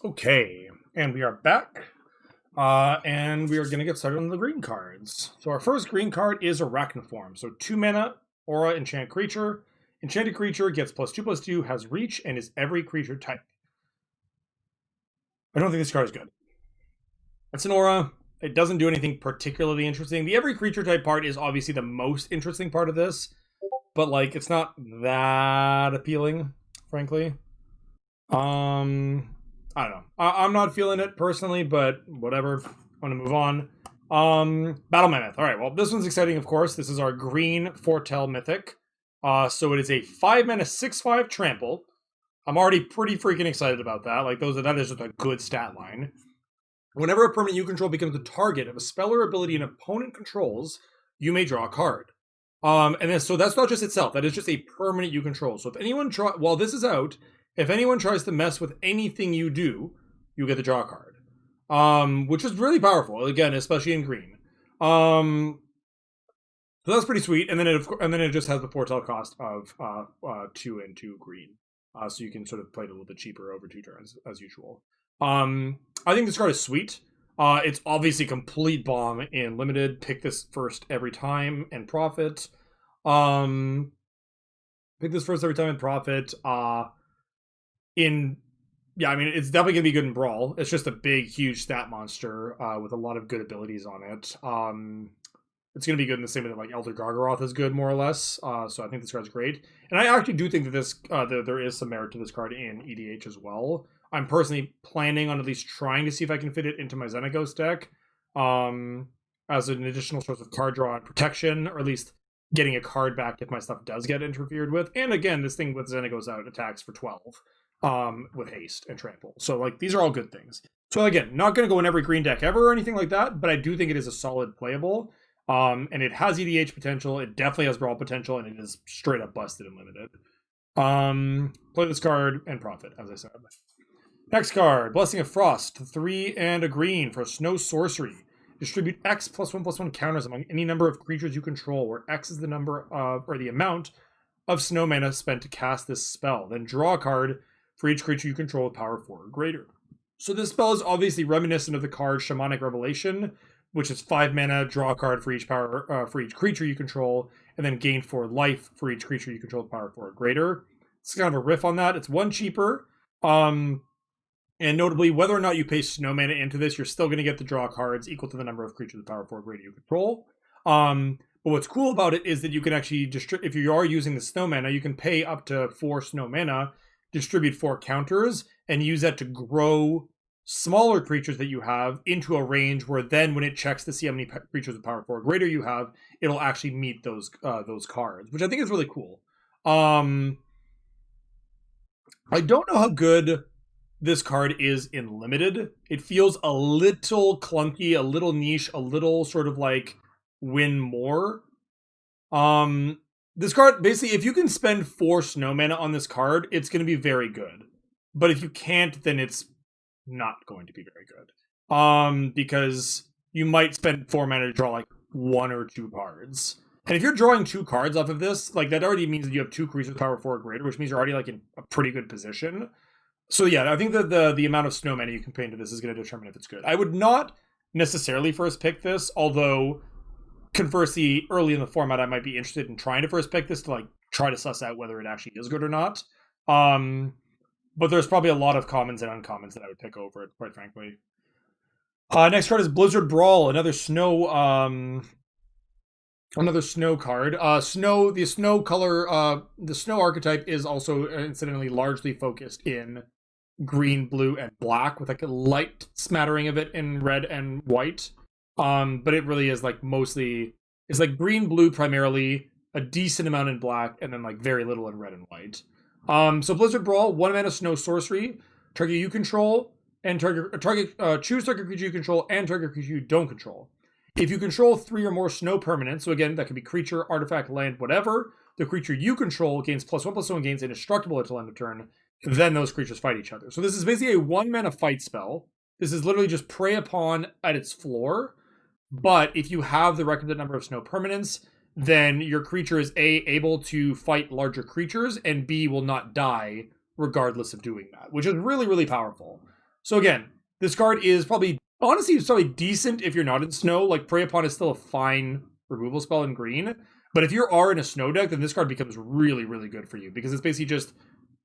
Okay, and we are back. And we are going to get started on the green cards. So our first green card is Arachniform. So 2 mana, aura, enchant creature. Enchanted creature gets +2/+2, has reach, and is every creature type. I don't think this card is good. It's an aura. It doesn't do anything particularly interesting. The every creature type part is obviously the most interesting part of this, but like it's not that appealing, frankly. I don't know. I'm not feeling it personally, but whatever. I'm gonna move on. Battle Mammoth. All right. Well, this one's exciting, of course. This is our green Foretell Mythic. So it is a 5 mana 6/5 trample. I'm already pretty freaking excited about that. Like that is just a good stat line. Whenever a permanent you control becomes the target of a spell or ability an opponent controls, you may draw a card. And then so that's not just itself. That is just a permanent you control. So if anyone while this is out, if anyone tries to mess with anything you do, you get the draw card, which is really powerful. Again, especially in green. So that's pretty sweet. And then it just has the foretell cost of 2 and 2 green, so you can sort of play it a little bit cheaper over 2 turns as usual. I think this card is sweet. It's obviously complete bomb in limited. Pick this first every time and profit. Pick this first every time and profit. Yeah, I mean, it's definitely gonna be good in Brawl. It's just a big, huge stat monster with a lot of good abilities on it. It's gonna be good in the same way that like Elder Gargaroth is good, more or less. So I think this card's great, and I actually do think that this there is some merit to this card in EDH as well. I'm personally planning on at least trying to see if I can fit it into my Xenagos deck, as an additional source of card draw and protection, or at least getting a card back if my stuff does get interfered with. And again, this thing with Xenagos out attacks for 12. With haste and trample. So like these are all good things. So again, not going to go in every green deck ever or anything like that, but I do think it is a solid playable. And it has EDH potential. It definitely has Brawl potential, and it is straight up busted and limited. Play this card and profit, as I said. Next card, Blessing of Frost, 3 and a green for Snow Sorcery. Distribute X +1/+1 counters among any number of creatures you control, where X is the number of or the amount of snow mana spent to cast this spell. Then draw a card for each creature you control with power 4 or greater. So this spell is obviously reminiscent of the card Shamanic Revelation, which is 5 mana, draw a card for each for each creature you control, and then gain 4 life for each creature you control with power 4 or greater. It's kind of a riff on that. It's 1 cheaper. And notably, whether or not you pay snow mana into this, you're still going to get the draw cards equal to the number of creatures with power 4 or greater you control. But what's cool about it is that you can actually if you are using the snow mana, you can pay up to 4 snow mana, distribute 4 counters, and use that to grow smaller creatures that you have into a range where then when it checks to see how many creatures with power 4 or greater you have, it'll actually meet those cards, which I think is really cool. I don't know how good this card is in limited. It feels a little clunky, a little niche, a little sort of like win more. This card, basically, if you can spend 4 snow mana on this card, it's going to be very good. But if you can't, then it's not going to be very good. Because you might spend 4 mana to draw like 1 or 2 cards. And if you're drawing 2 cards off of this, like that already means that you have 2 creatures with power 4 or greater, which means you're already like in a pretty good position. So yeah, I think that the amount of snow mana you can pay into this is going to determine if it's good. I would not necessarily first pick this, although conversely, early in the format, I might be interested in trying to first pick this to like try to suss out whether it actually is good or not. But there's probably a lot of commons and uncommons that I would pick over it, quite frankly. Next card is Blizzard Brawl, another snow card. The snow color, the snow archetype is also incidentally largely focused in green, blue, and black, with like a light smattering of it in red and white. But it really is like mostly, it's like green, blue primarily, a decent amount in black, and then like very little in red and white. So Blizzard Brawl, 1 mana Snow Sorcery, target you control, and choose target creature you control and target creature you don't control. If you control 3 or more snow permanents, so again, that could be creature, artifact, land, whatever, the creature you control gains +1/+1 gains indestructible until end of turn, then those creatures fight each other. So this is basically a 1 mana fight spell. This is literally just prey upon at its floor. But if you have the requisite number of snow permanents, then your creature is A, able to fight larger creatures, and B, will not die regardless of doing that, which is really, really powerful. So again, this card is probably, honestly, it's probably decent if you're not in snow. Like, Prey Upon is still a fine removal spell in green. But if you are in a snow deck, then this card becomes really, really good for you because it's basically just,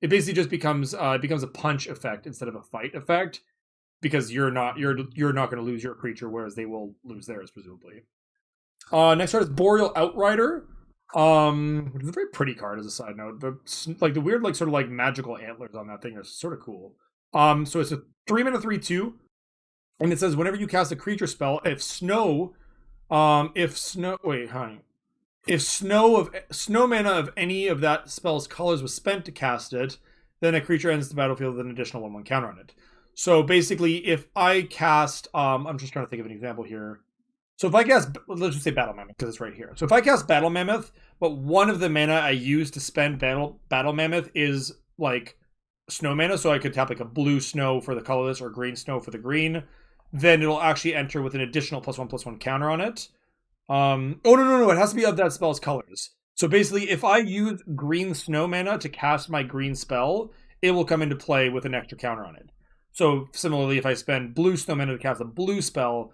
it basically just becomes it becomes a punch effect instead of a fight effect because you're not going to lose your creature, whereas they will lose theirs presumably. Next card is Boreal Outrider. Which is a very pretty card as a side note. The weird like sort of like magical antlers on that thing are sort of cool. So it's a 3-mana 3/2, and it says whenever you cast a creature spell, if snow mana of any of that spell's colors was spent to cast it, then a creature enters the battlefield with an additional 1/1 counter on it. So basically, if I cast, I'm just trying to think of an example here. So if I cast, let's just say Battle Mammoth because it's right here. So if I cast Battle Mammoth, but one of the mana I use to spend Battle Mammoth is like snow mana, so I could tap like a blue snow for the colorless or green snow for the green, then it'll actually enter with an additional +1/+1 counter on it. Oh no, it has to be of that spell's colors. So basically, if I use green snow mana to cast my green spell, it will come into play with an extra counter on it. So similarly, if I spend blue snow mana to cast a blue spell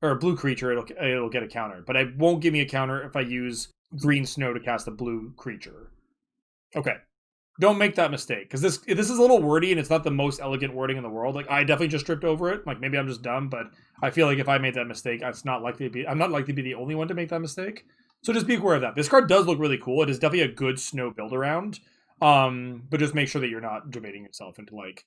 or a blue creature, it'll get a counter. But it won't give me a counter if I use green snow to cast a blue creature. Okay. Don't make that mistake, because this is a little wordy and it's not the most elegant wording in the world. Like, I definitely just tripped over it. Like, maybe I'm just dumb, but I feel like if I made that mistake, I'm not likely to be the only one to make that mistake. So just be aware of that. This card does look really cool. It is definitely a good snow build around. But just make sure that you're not debating yourself into like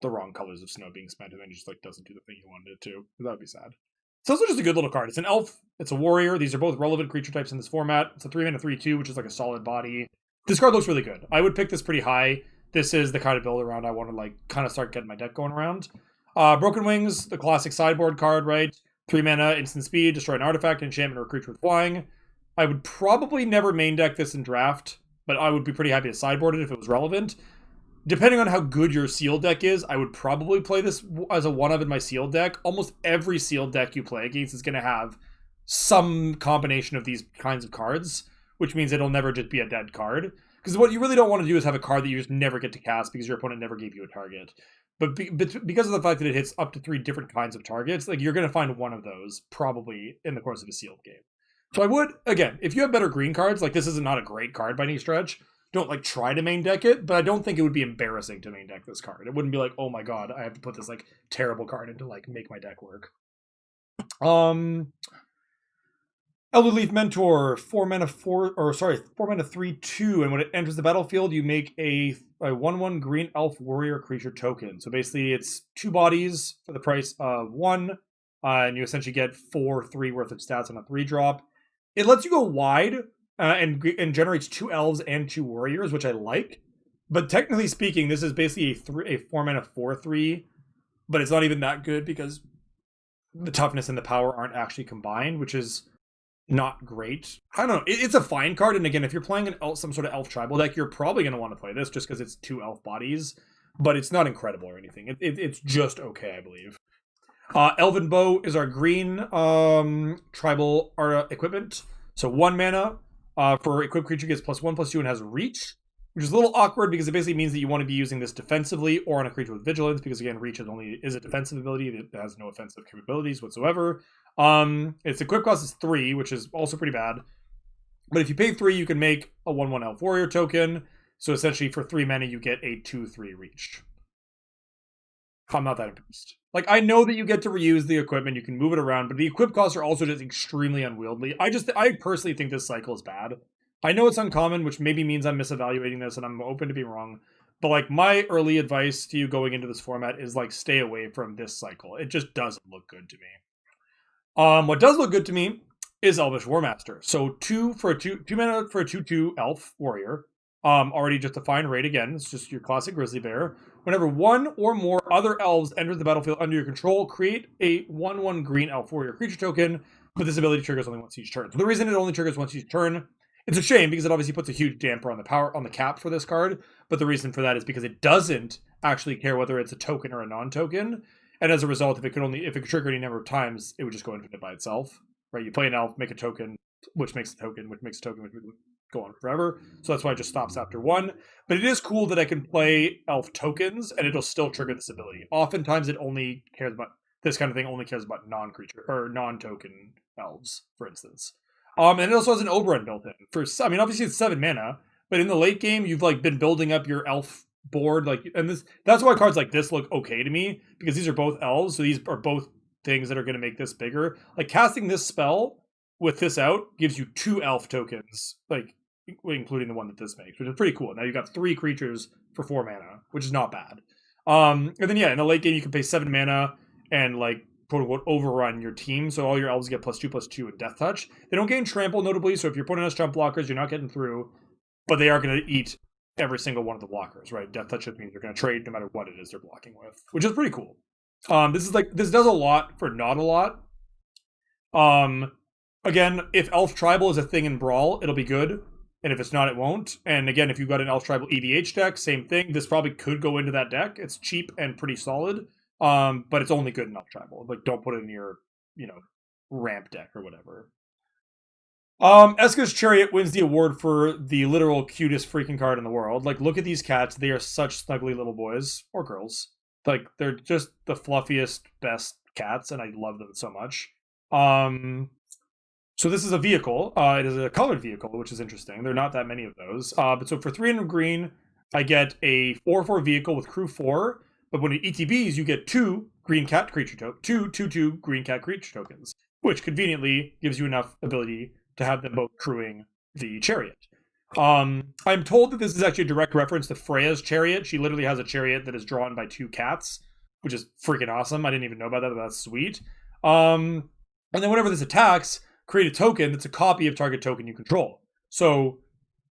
the wrong colors of snow being spent and then it just like doesn't do the thing you wanted it to. That would be sad. It's also just a good little card. It's an elf. It's a warrior. These are both relevant creature types in this format. It's a 3-mana 3/2, which is like a solid body. This card looks really good. I would pick this pretty high. This is the kind of build around I want to like kind of start getting my deck going around. Broken Wings, the classic sideboard card, right? 3-mana, instant speed, destroy an artifact, enchantment, or creature with flying. I would probably never main deck this in draft, but I would be pretty happy to sideboard it if it was relevant. Depending on how good your sealed deck is, I would probably play this as a one-of in my sealed deck. Almost every sealed deck you play against is going to have some combination of these kinds of cards, which means it'll never just be a dead card. Because what you really don't want to do is have a card that you just never get to cast because your opponent never gave you a target. But because of the fact that it hits up to 3 different kinds of targets, like you're going to find one of those probably in the course of a sealed game. So I would, again, if you have better green cards, like this is not a great card by any stretch, don't like try to main deck it, but I don't think it would be embarrassing to main deck this card. It wouldn't be like, oh my god, I have to put this like terrible card in to like make my deck work. Elder Leaf Mentor, 4-mana 3/2, and when it enters the battlefield, you make a 1/1 green elf warrior creature token. So basically, it's 2 bodies for the price of 1, and you essentially get 4/3 worth of stats on a 3-drop. It lets you go wide and generates 2 elves and 2 warriors, which I like. But technically speaking, this is basically a 4-mana 4/3, but it's not even that good because the toughness and the power aren't actually combined, which is not great. I don't know. It's a fine card, and again, if you're playing some sort of elf tribal deck, you're probably going to want to play this just because it's 2 elf bodies, but it's not incredible or anything. It's just okay, I believe. Elven Bow is our green tribal equipment. So 1 mana for equipped creature gets +1/+2 and has reach, which is a little awkward because it basically means that you want to be using this defensively or on a creature with vigilance, because again, reach is a defensive ability that has no offensive capabilities whatsoever. Its equip cost is 3, which is also pretty bad. But if you pay 3, you can make a 1/1 elf warrior token. So essentially for 3 mana, you get a 2/3 reach. I'm not that impressed. Like, I know that you get to reuse the equipment, you can move it around, but the equip costs are also just extremely unwieldy. I personally think this cycle is bad. I know it's uncommon, which maybe means I'm misevaluating this, and I'm open to being wrong. But, like, my early advice to you going into this format is, like, stay away from this cycle. It just doesn't look good to me. What does look good to me is Elvish Warmaster. So 2 mana for a 2/2 elf warrior. Already just a fine rate again. It's just your classic grizzly bear. Whenever 1 or more other elves enter the battlefield under your control, create a 1/1 green elf warrior creature token, but this ability triggers only once each turn. So the reason it only triggers once each turn, it's a shame because it obviously puts a huge damper on the cap for this card, but the reason for that is because it doesn't actually care whether it's a token or a non-token, and as a result, if it could trigger any number of times, it would just go infinite by itself. Right? You play an elf, make a token, which makes a token, which makes a token, go on forever. So that's why it just stops after 1. But it is cool that I can play elf tokens and it'll still trigger this ability. Oftentimes it only cares about this kind of thing only cares about non-creature or non-token elves, for instance. And it also has an overrun built in. I mean, obviously it's 7 mana, but in the late game you've like been building up your elf board, like, and that's why cards like this look okay to me, because these are both elves, so these are both things that are going to make this bigger. Like casting this spell with this out gives you 2 elf tokens, like including the one that this makes, which is pretty cool. Now you've got 3 creatures for 4 mana, which is not bad. And then yeah, in the late game you can pay 7 mana and like quote unquote overrun your team, so all your elves get +2/+2 and death touch. They don't gain trample notably, so if your opponent has jump blockers, you're not getting through, but they are going to eat every single one of the blockers, right? Death touch just means they're going to trade no matter what it is they're blocking with, which is pretty cool. This does a lot for not a lot. Again, if Elf Tribal is a thing in Brawl, it'll be good. And if it's not, it won't. And again, if you've got an Elf Tribal EDH deck, same thing. This probably could go into that deck. It's cheap and pretty solid. But it's only good in Elf Tribal. Like, don't put it in your, ramp deck or whatever. Eska's Chariot wins the award for the literal cutest freaking card in the world. Like, look at these cats. They are such snuggly little boys. Or girls. Like, they're just the fluffiest, best cats, and I love them so much. So this is a vehicle. It is a colored vehicle, which is interesting. There are not that many of those. But so for 300 green, I get a 4/4 vehicle with crew 4. But when it ETBs, you get 2 green cat creature tokens, 2/2 green cat creature tokens, which conveniently gives you enough ability to have them both crewing the chariot. I'm told that this is actually a direct reference to Freya's chariot. She literally has a chariot that is drawn by 2 cats, which is freaking awesome. I didn't even know about that, but that's sweet. And then whenever this attacks, create a token that's a copy of target token you control. So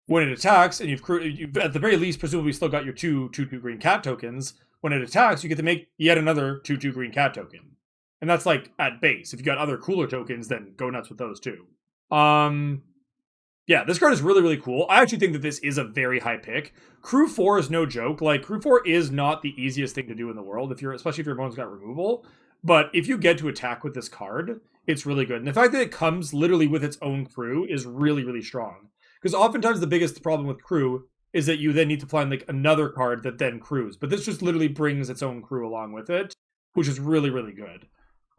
when it attacks, and you've at the very least presumably still got your 2/2 green cat tokens, when it attacks, you get to make yet another 2/2 green cat token. And that's like at base. If you got other cooler tokens, then go nuts with those too. Yeah, this card is really, really cool. I actually think that this is a very high pick. Crew 4 is no joke. Like, Crew 4 is not the easiest thing to do in the world, especially if your opponent's got removal. But if you get to attack with this card, it's really good. And the fact that it comes literally with its own crew is really, really strong. Because oftentimes the biggest problem with crew is that you then need to find like another card that then crews. But this just literally brings its own crew along with it, which is really, really good.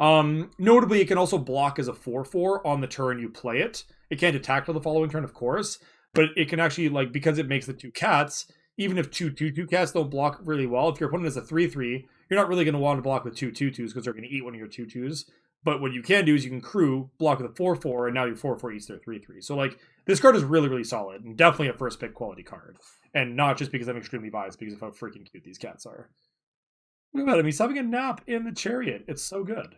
Notably, it can also block as a 4/4 on the turn you play it. It can't attack till the following turn, of course, but it can actually, like, because it makes the 2 cats, even if 2/2 cats don't block really well, if your opponent is a 3/3, you're not really going to want to block with 2/2s because they're going to eat one of your 2/2s. But what you can do is you can crew, block with a 4/4, and now your 4/4 eats their 3/3. So, like, this card is really, really solid, and definitely a first pick quality card. And not just because I'm extremely biased, because of how freaking cute these cats are. Look at him, he's having a nap in the chariot. It's so good.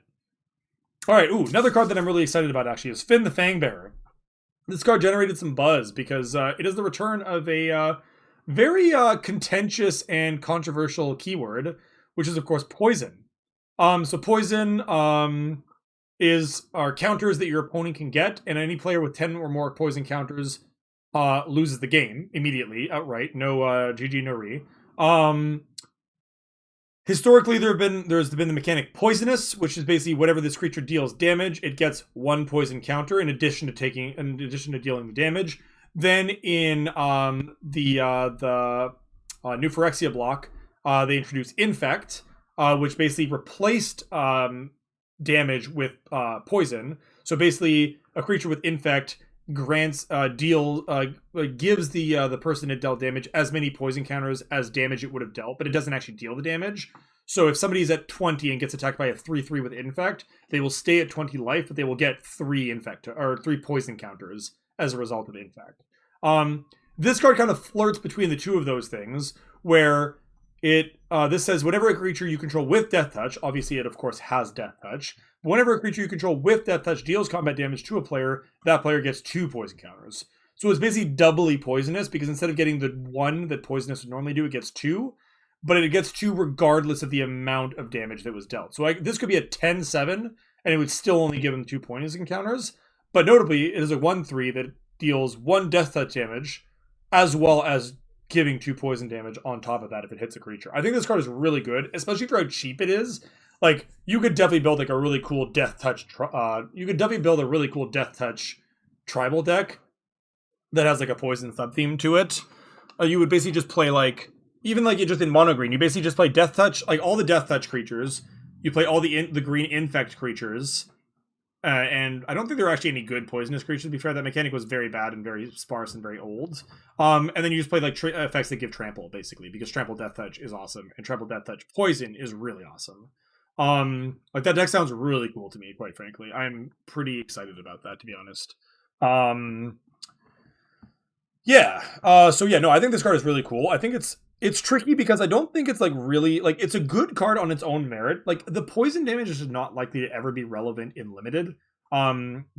Alright, another card that I'm really excited about, actually, is Finn the Fangbearer. This card generated some buzz because it is the return of a very contentious and controversial keyword, which is, of course, poison. So poison are counters that your opponent can get, and any player with 10 or more poison counters loses the game immediately, outright. No GG, no re. Historically, there's been the mechanic Poisonous, which is basically whatever this creature deals damage, it gets 1 poison counter in addition to dealing the damage. Then in the New Phyrexia block, they introduced Infect, which basically replaced damage with poison. So basically, a creature with Infect gives the person it dealt damage as many poison counters as damage it would have dealt, but it doesn't actually deal the damage. So if somebody's at 20 and gets attacked by a 3/3 with Infect, they will stay at 20 life, but they will get 3 poison counters as a result of Infect. This card kind of flirts between the two of those things, where this says whenever a creature you control with Death Touch, obviously it of course has Death Touch, but whenever a creature you control with Death Touch deals combat damage to a player, that player gets 2 poison counters. So it's basically doubly poisonous, because instead of getting the 1 that poisonous would normally do, it gets 2, but it gets 2 regardless of the amount of damage that was dealt. So this could be a 10/7, and it would still only give him 2 poison counters, but notably it is a 1/3 that deals 1 Death Touch damage, as well as giving 2 poison damage on top of that if it hits a creature. I think this card is really good, especially for how cheap it is. Like, you could definitely build like a really cool Death Touch. You could definitely build a really cool Death Touch tribal deck that has like a poison sub theme to it. You would basically just play like, even like just in mono green, you basically just play Death Touch, like all the Death Touch creatures. You play all the green Infect creatures. And I don't think there are actually any good poisonous creatures, to be fair. That mechanic was very bad and very sparse and very old. And then you just play like effects that give Trample, basically, because Trample Death Touch is awesome, and Trample Death Touch Poison is really awesome. Like that deck sounds really cool to me, quite frankly. I'm pretty excited about that, to be honest. Yeah. So yeah, no, I think this card is really cool. I think it's tricky because I don't think it's like really like it's a good card on its own merit. Like the poison damage is just not likely to ever be relevant in limited.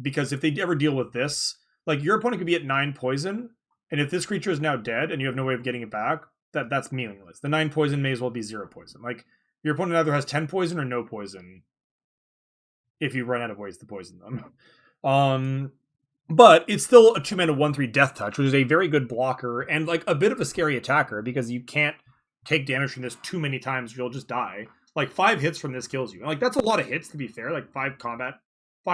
Because if they ever deal with this, like your opponent could be at 9 poison, and if this creature is now dead and you have no way of getting it back, that's meaningless. The 9 poison may as well be 0 poison. Like your opponent either has 10 poison or no poison if you run out of ways to poison them. But it's still a 2-mana 1/3 Death Touch, which is a very good blocker and like a bit of a scary attacker because you can't take damage from this too many times, you'll just die. Like 5 hits from this kills you. And like that's a lot of hits, to be fair. Like 5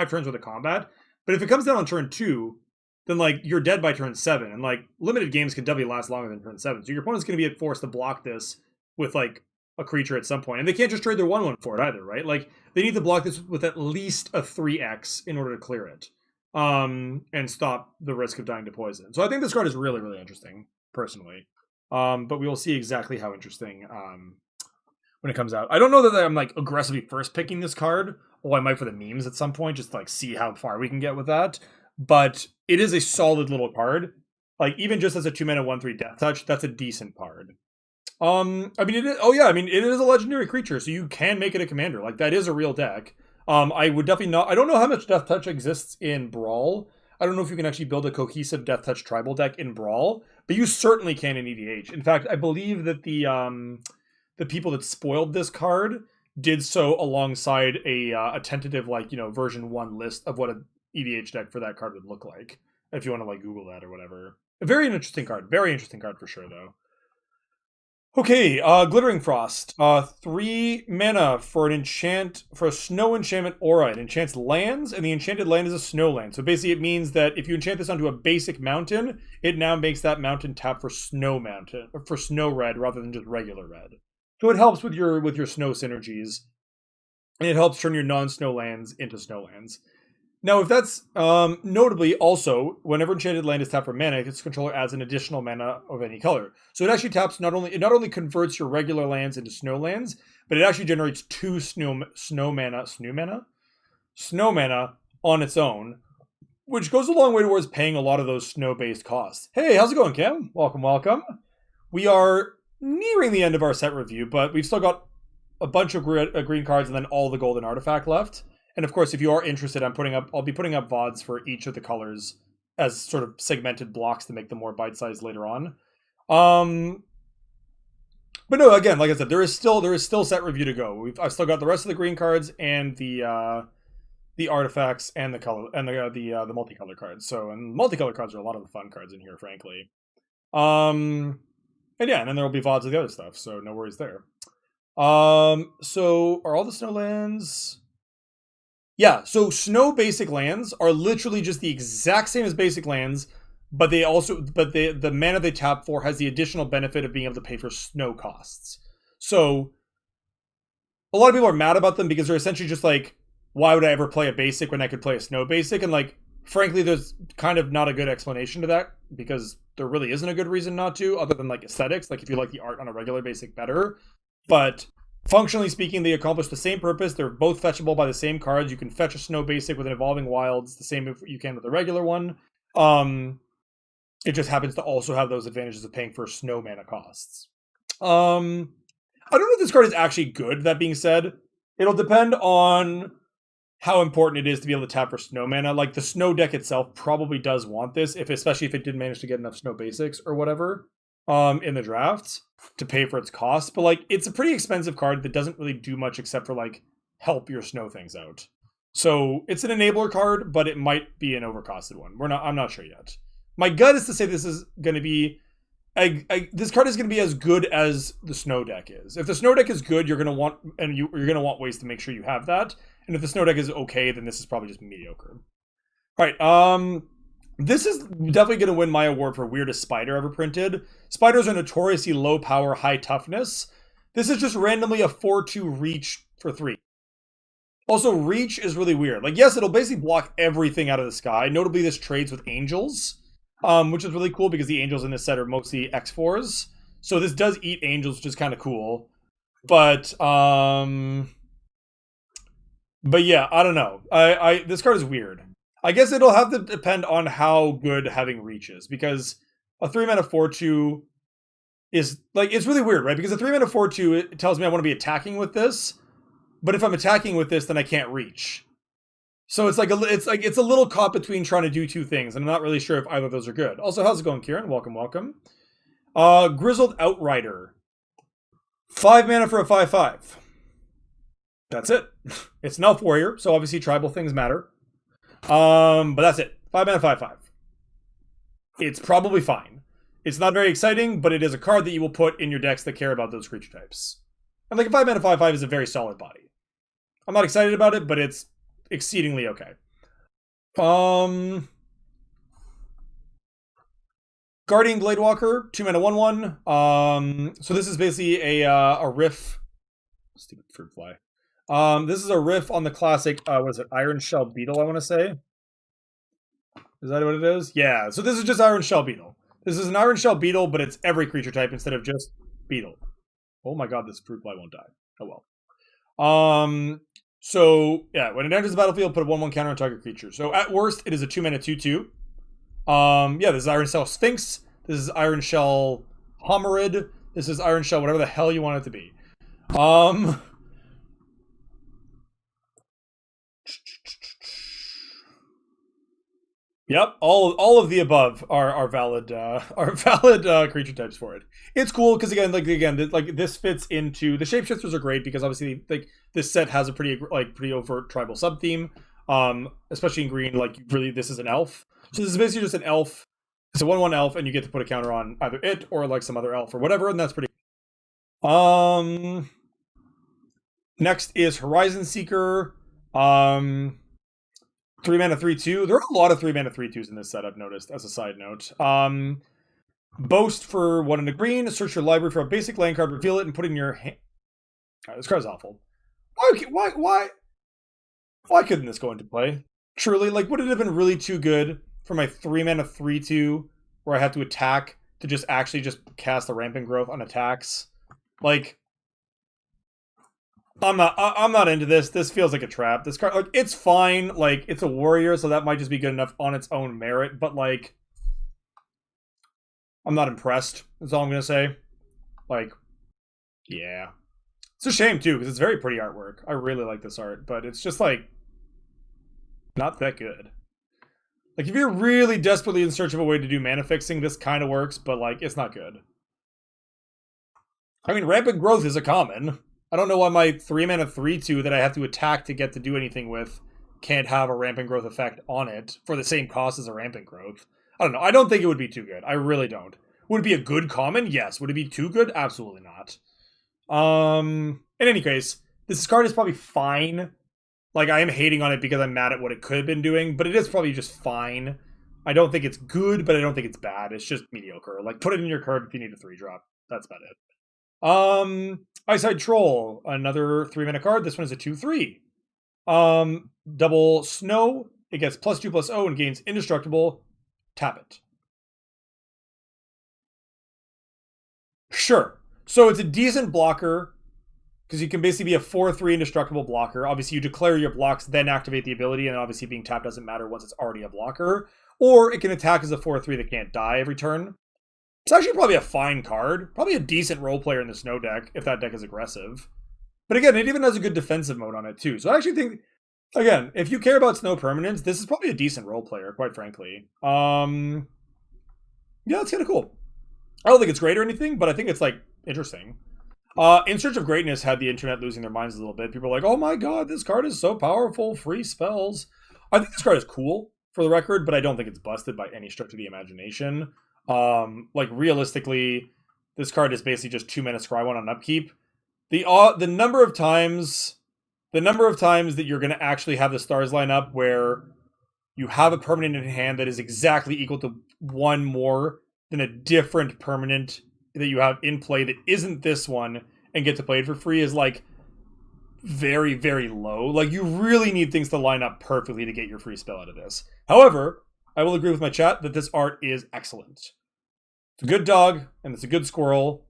turns with a combat. But if it comes down on turn 2, then like you're dead by turn 7. And like limited games can definitely last longer than turn 7. So your opponent's going to be forced to block this with like a creature at some point. And they can't just trade their 1/1 for it either, right? Like they need to block this with at least a 3x in order to clear it. And stop the risk of dying to poison. So I think this card is really, really interesting, personally. But we will see exactly how interesting when it comes out. I don't know that I'm like aggressively first picking this card. Oh, I might for the memes at some point, just to, like see how far we can get with that. But it is a solid little card. Like even just as a 2-mana 1/3 Death Touch, that's a decent card. I mean, it is, it is a legendary creature, so you can make it a commander. Like that is a real deck. I would definitely not. I don't know how much Death Touch exists in Brawl. I don't know if you can actually build a cohesive Death Touch tribal deck in Brawl, but you certainly can in EDH. In fact, I believe that the people that spoiled this card did so alongside a tentative version 1 list of what an EDH deck for that card would look like. If you want to like Google that or whatever. A very interesting card for sure though. Okay, Glittering Frost. 3 mana for a snow enchantment aura. It enchants lands, and the enchanted land is a snow land. So basically it means that if you enchant this onto a basic mountain, it now makes that mountain tap for snow red rather than just regular red. So it helps with your snow synergies. And it helps turn your non-snow lands into snow lands. Now, if that's notably also, whenever enchanted land is tapped for mana, its controller adds an additional mana of any color. So it actually taps not only converts your regular lands into snow lands, but it actually generates 2 snow mana on its own, which goes a long way towards paying a lot of those snow-based costs. Hey, how's it going, Kim? Welcome. We are nearing the end of our set review, but we've still got a bunch of green cards and then all the golden artifact left. And of course, if you are interested, I'll be putting up VODs for each of the colors as sort of segmented blocks to make them more bite-sized later on. But no, again, like I said, there is still set review to go. I've still got the rest of the green cards and the artifacts and the color and the multicolor cards. So, and multicolor cards are a lot of the fun cards in here, frankly. And yeah, and then there will be VODs of the other stuff. So no worries there. So are all the snowlands? Yeah, so snow basic lands are literally just the exact same as basic lands, but the mana they tap for has the additional benefit of being able to pay for snow costs. So a lot of people are mad about them because they're essentially just like, why would I ever play a basic when I could play a snow basic? And like, frankly, there's kind of not a good explanation to that because there really isn't a good reason not to, other than like aesthetics. Like if you like the art on a regular basic better, but functionally speaking, they accomplish the same purpose. They're both fetchable by the same cards. You can fetch a snow basic with an evolving wilds the same if you can with a regular one. It just happens to also have those advantages of paying for snow mana costs. I don't know if this card is actually good. That being said, it'll depend on how important it is to be able to tap for snow mana. Like the snow deck itself probably does want this, especially if it did manage to get enough snow basics or whatever in the drafts to pay for its costs. But like it's a pretty expensive card that doesn't really do much except for like help your snow things out. So it's an enabler card, but it might be an overcosted one. I'm not sure yet. My gut is to say this is going to be this card is going to be as good as the snow deck is. If the snow deck is good, you're going to want ways to make sure you have that. And if the snow deck is okay, then this is probably just mediocre. All right. This is definitely going to win my award for weirdest spider ever printed. Spiders are notoriously low power, high toughness. This is just randomly a 4-2 reach for 3. Also, reach is really weird. Like, yes, it'll basically block everything out of the sky. Notably, this trades with angels, which is really cool because the angels in this set are mostly X4s. So this does eat angels, which is kind of cool. But yeah, I don't know. This card is weird. I guess it'll have to depend on how good having reach is, because a 3-mana 4-2 is like, it's really weird, right? Because a 3-mana 4-2, it tells me I want to be attacking with this, but if I'm attacking with this, then I can't reach. So it's like it's a little caught between trying to do two things, and I'm not really sure if either of those are good. Also, how's it going, Kieran? Welcome, welcome. Grizzled Outrider. 5 mana for a 5/5. That's it. It's an elf warrior, so obviously tribal things matter. But that's it. 5 mana 5/5. It's probably fine. It's not very exciting, but it is a card that you will put in your decks that care about those creature types. And like a 5 mana 5/5 is a very solid body. I'm not excited about it, but it's exceedingly okay. Guardian Gladewalker, 2 mana 1/1. So this is basically a riff. Stupid fruit fly. This is a riff on the classic, what is it, Iron Shell Beetle, I want to say. Is that what it is? Yeah, so this is just Iron Shell Beetle. This is an Iron Shell Beetle, but it's every creature type instead of just Beetle. Oh my god, this fruit fly won't die. Oh well. So, yeah, when it enters the battlefield, put a 1/1 counter on target creature. So at worst, it is a 2 mana 2/2. Yeah, this is Iron Shell Sphinx. This is Iron Shell Homerid. This is Iron Shell, whatever the hell you want it to be. Yep, all of the above are valid creature types for it. It's cool because again, this fits into the shapeshifters are great because obviously like this set has a pretty overt tribal sub theme. Especially in green, like really this is an elf. So this is basically just an elf. It's a 1/1 elf, and you get to put a counter on either it or like some other elf or whatever, and that's pretty. Next is Horizon Seeker. 3 mana 3/2. There are a lot of 3 mana 3/2s in this set, I've noticed, as a side note. Boast for 1 and a green. Search your library for a basic land card, reveal it, and put it in your hand. This card's awful. Why couldn't this go into play? Truly, like, would it have been really too good for my 3 mana 3/2 where I have to attack to just actually just cast a Rampant Growth on attacks? Like, I'm not into this. This feels like a trap. This card, like, it's fine. Like, it's a warrior, so that might just be good enough on its own merit. But like, I'm not impressed. That's all I'm gonna say. Like, yeah, it's a shame too because it's very pretty artwork. I really like this art, but it's just like not that good. Like, if you're really desperately in search of a way to do mana fixing, this kind of works, but like, it's not good. I mean, Rampant Growth is a common. I don't know why my 3 mana 3/2 that I have to attack to get to do anything with can't have a Rampant Growth effect on it for the same cost as a Rampant Growth. I don't know. I don't think it would be too good. I really don't. Would it be a good common? Yes. Would it be too good? Absolutely not. In any case, this card is probably fine. Like, I am hating on it because I'm mad at what it could have been doing, but it is probably just fine. I don't think it's good, but I don't think it's bad. It's just mediocre. Like, put it in your card if you need a 3-drop. That's about it. Eyesight Troll, another 3 mana card. This one is a 2/3. Double Snow. It gets +2/+0 and gains Indestructible. Tap it. Sure. So it's a decent blocker because you can basically be a 4/3 Indestructible blocker. Obviously, you declare your blocks, then activate the ability, and obviously being tapped doesn't matter once it's already a blocker. Or it can attack as a 4/3 that can't die every turn. It's actually probably a fine card. Probably a decent role player in the Snow deck, if that deck is aggressive. But again, it even has a good defensive mode on it, too. So I actually think, again, if you care about Snow permanence, this is probably a decent role player, quite frankly. Yeah, it's kind of cool. I don't think it's great or anything, but I think it's, like, interesting. In Search of Greatness had the internet losing their minds a little bit. People are like, oh my god, this card is so powerful, free spells. I think this card is cool, for the record, but I don't think it's busted by any stretch of the imagination. Like, realistically, this card is basically just 2 mana scry 1 on upkeep. The number of times that you're going to actually have the stars line up where you have a permanent in hand that is exactly equal to one more than a different permanent that you have in play that isn't this one, and get to play it for free is like very, very low. Like, you really need things to line up perfectly to get your free spell out of this. However, I will agree with my chat that this art is excellent. It's a good dog, and it's a good squirrel.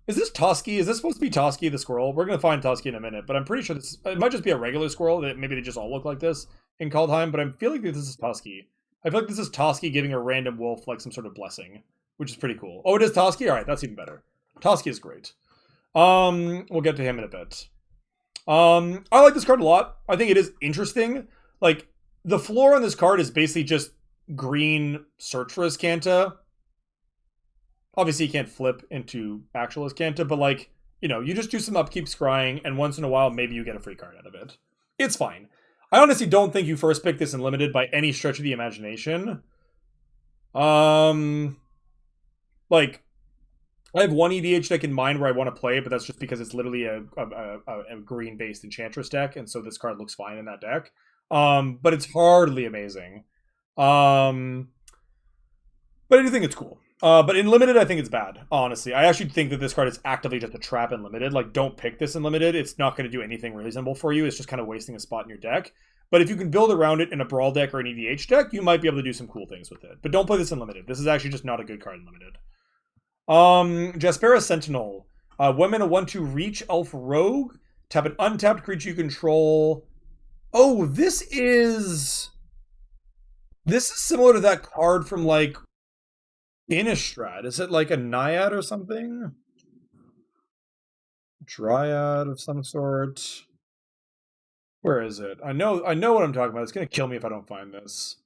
Is this Toski? Is this supposed to be Toski the squirrel? We're going to find Toski in a minute, but I'm pretty sure it might just be a regular squirrel. That maybe they just all look like this in Kaldheim, but I feel like this is Toski. I feel like this is Toski giving a random wolf like some sort of blessing, which is pretty cool. Oh, it is Toski? Alright, that's even better. Toski is great. We'll get to him in a bit. I like this card a lot. I think it is interesting. Like, the floor on this card is basically just green search for Iskanta. Obviously, you can't flip into actual Iskanta, but like, you know, you just do some upkeep scrying, and once in a while, maybe you get a free card out of it. It's fine. I honestly don't think you first pick this in Limited by any stretch of the imagination. Like, I have one EDH deck in mind where I want to play it, but that's just because it's literally a green-based Enchantress deck, and so this card looks fine in that deck. But it's hardly amazing. But I do think it's cool. But in Limited, I think it's bad, honestly. I actually think that this card is actively just a trap in Limited. Like, don't pick this in Limited. It's not going to do anything reasonable for you. It's just kind of wasting a spot in your deck. But if you can build around it in a Brawl deck or an EDH deck, you might be able to do some cool things with it. But don't play this in Limited. This is actually just not a good card in Limited. Jaspera Sentinel. 1 mana, 1/2 reach, elf rogue. Tap an untapped creature you control. Oh, this is similar to that card from, like, Innistrad. Is it like a Naiad or something? Dryad of some sort. Where is it? I know what I'm talking about. It's gonna kill me if I don't find this.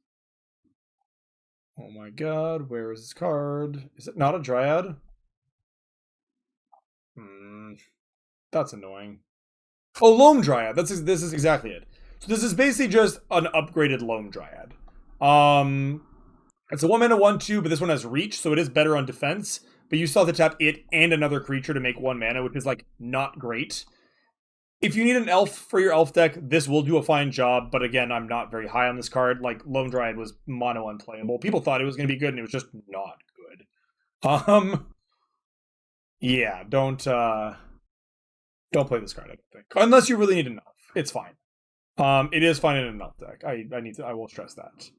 Oh my god, where is this card? Is it not a Dryad? That's annoying. Oh, Loam Dryad. This is exactly it. So this is basically just an upgraded Loam Dryad. It's a 1 mana 1/2, but this one has reach, so it is better on defense. But you still have to tap it and another creature to make 1 mana, which is like not great. If you need an elf for your elf deck, this will do a fine job, but again, I'm not very high on this card. Like, Loam Dryad was mono unplayable. People thought it was going to be good, and it was just not good. Yeah, don't play this card, I don't think. Unless you really need an elf. It's fine. It is fine in an elf deck. I will stress that.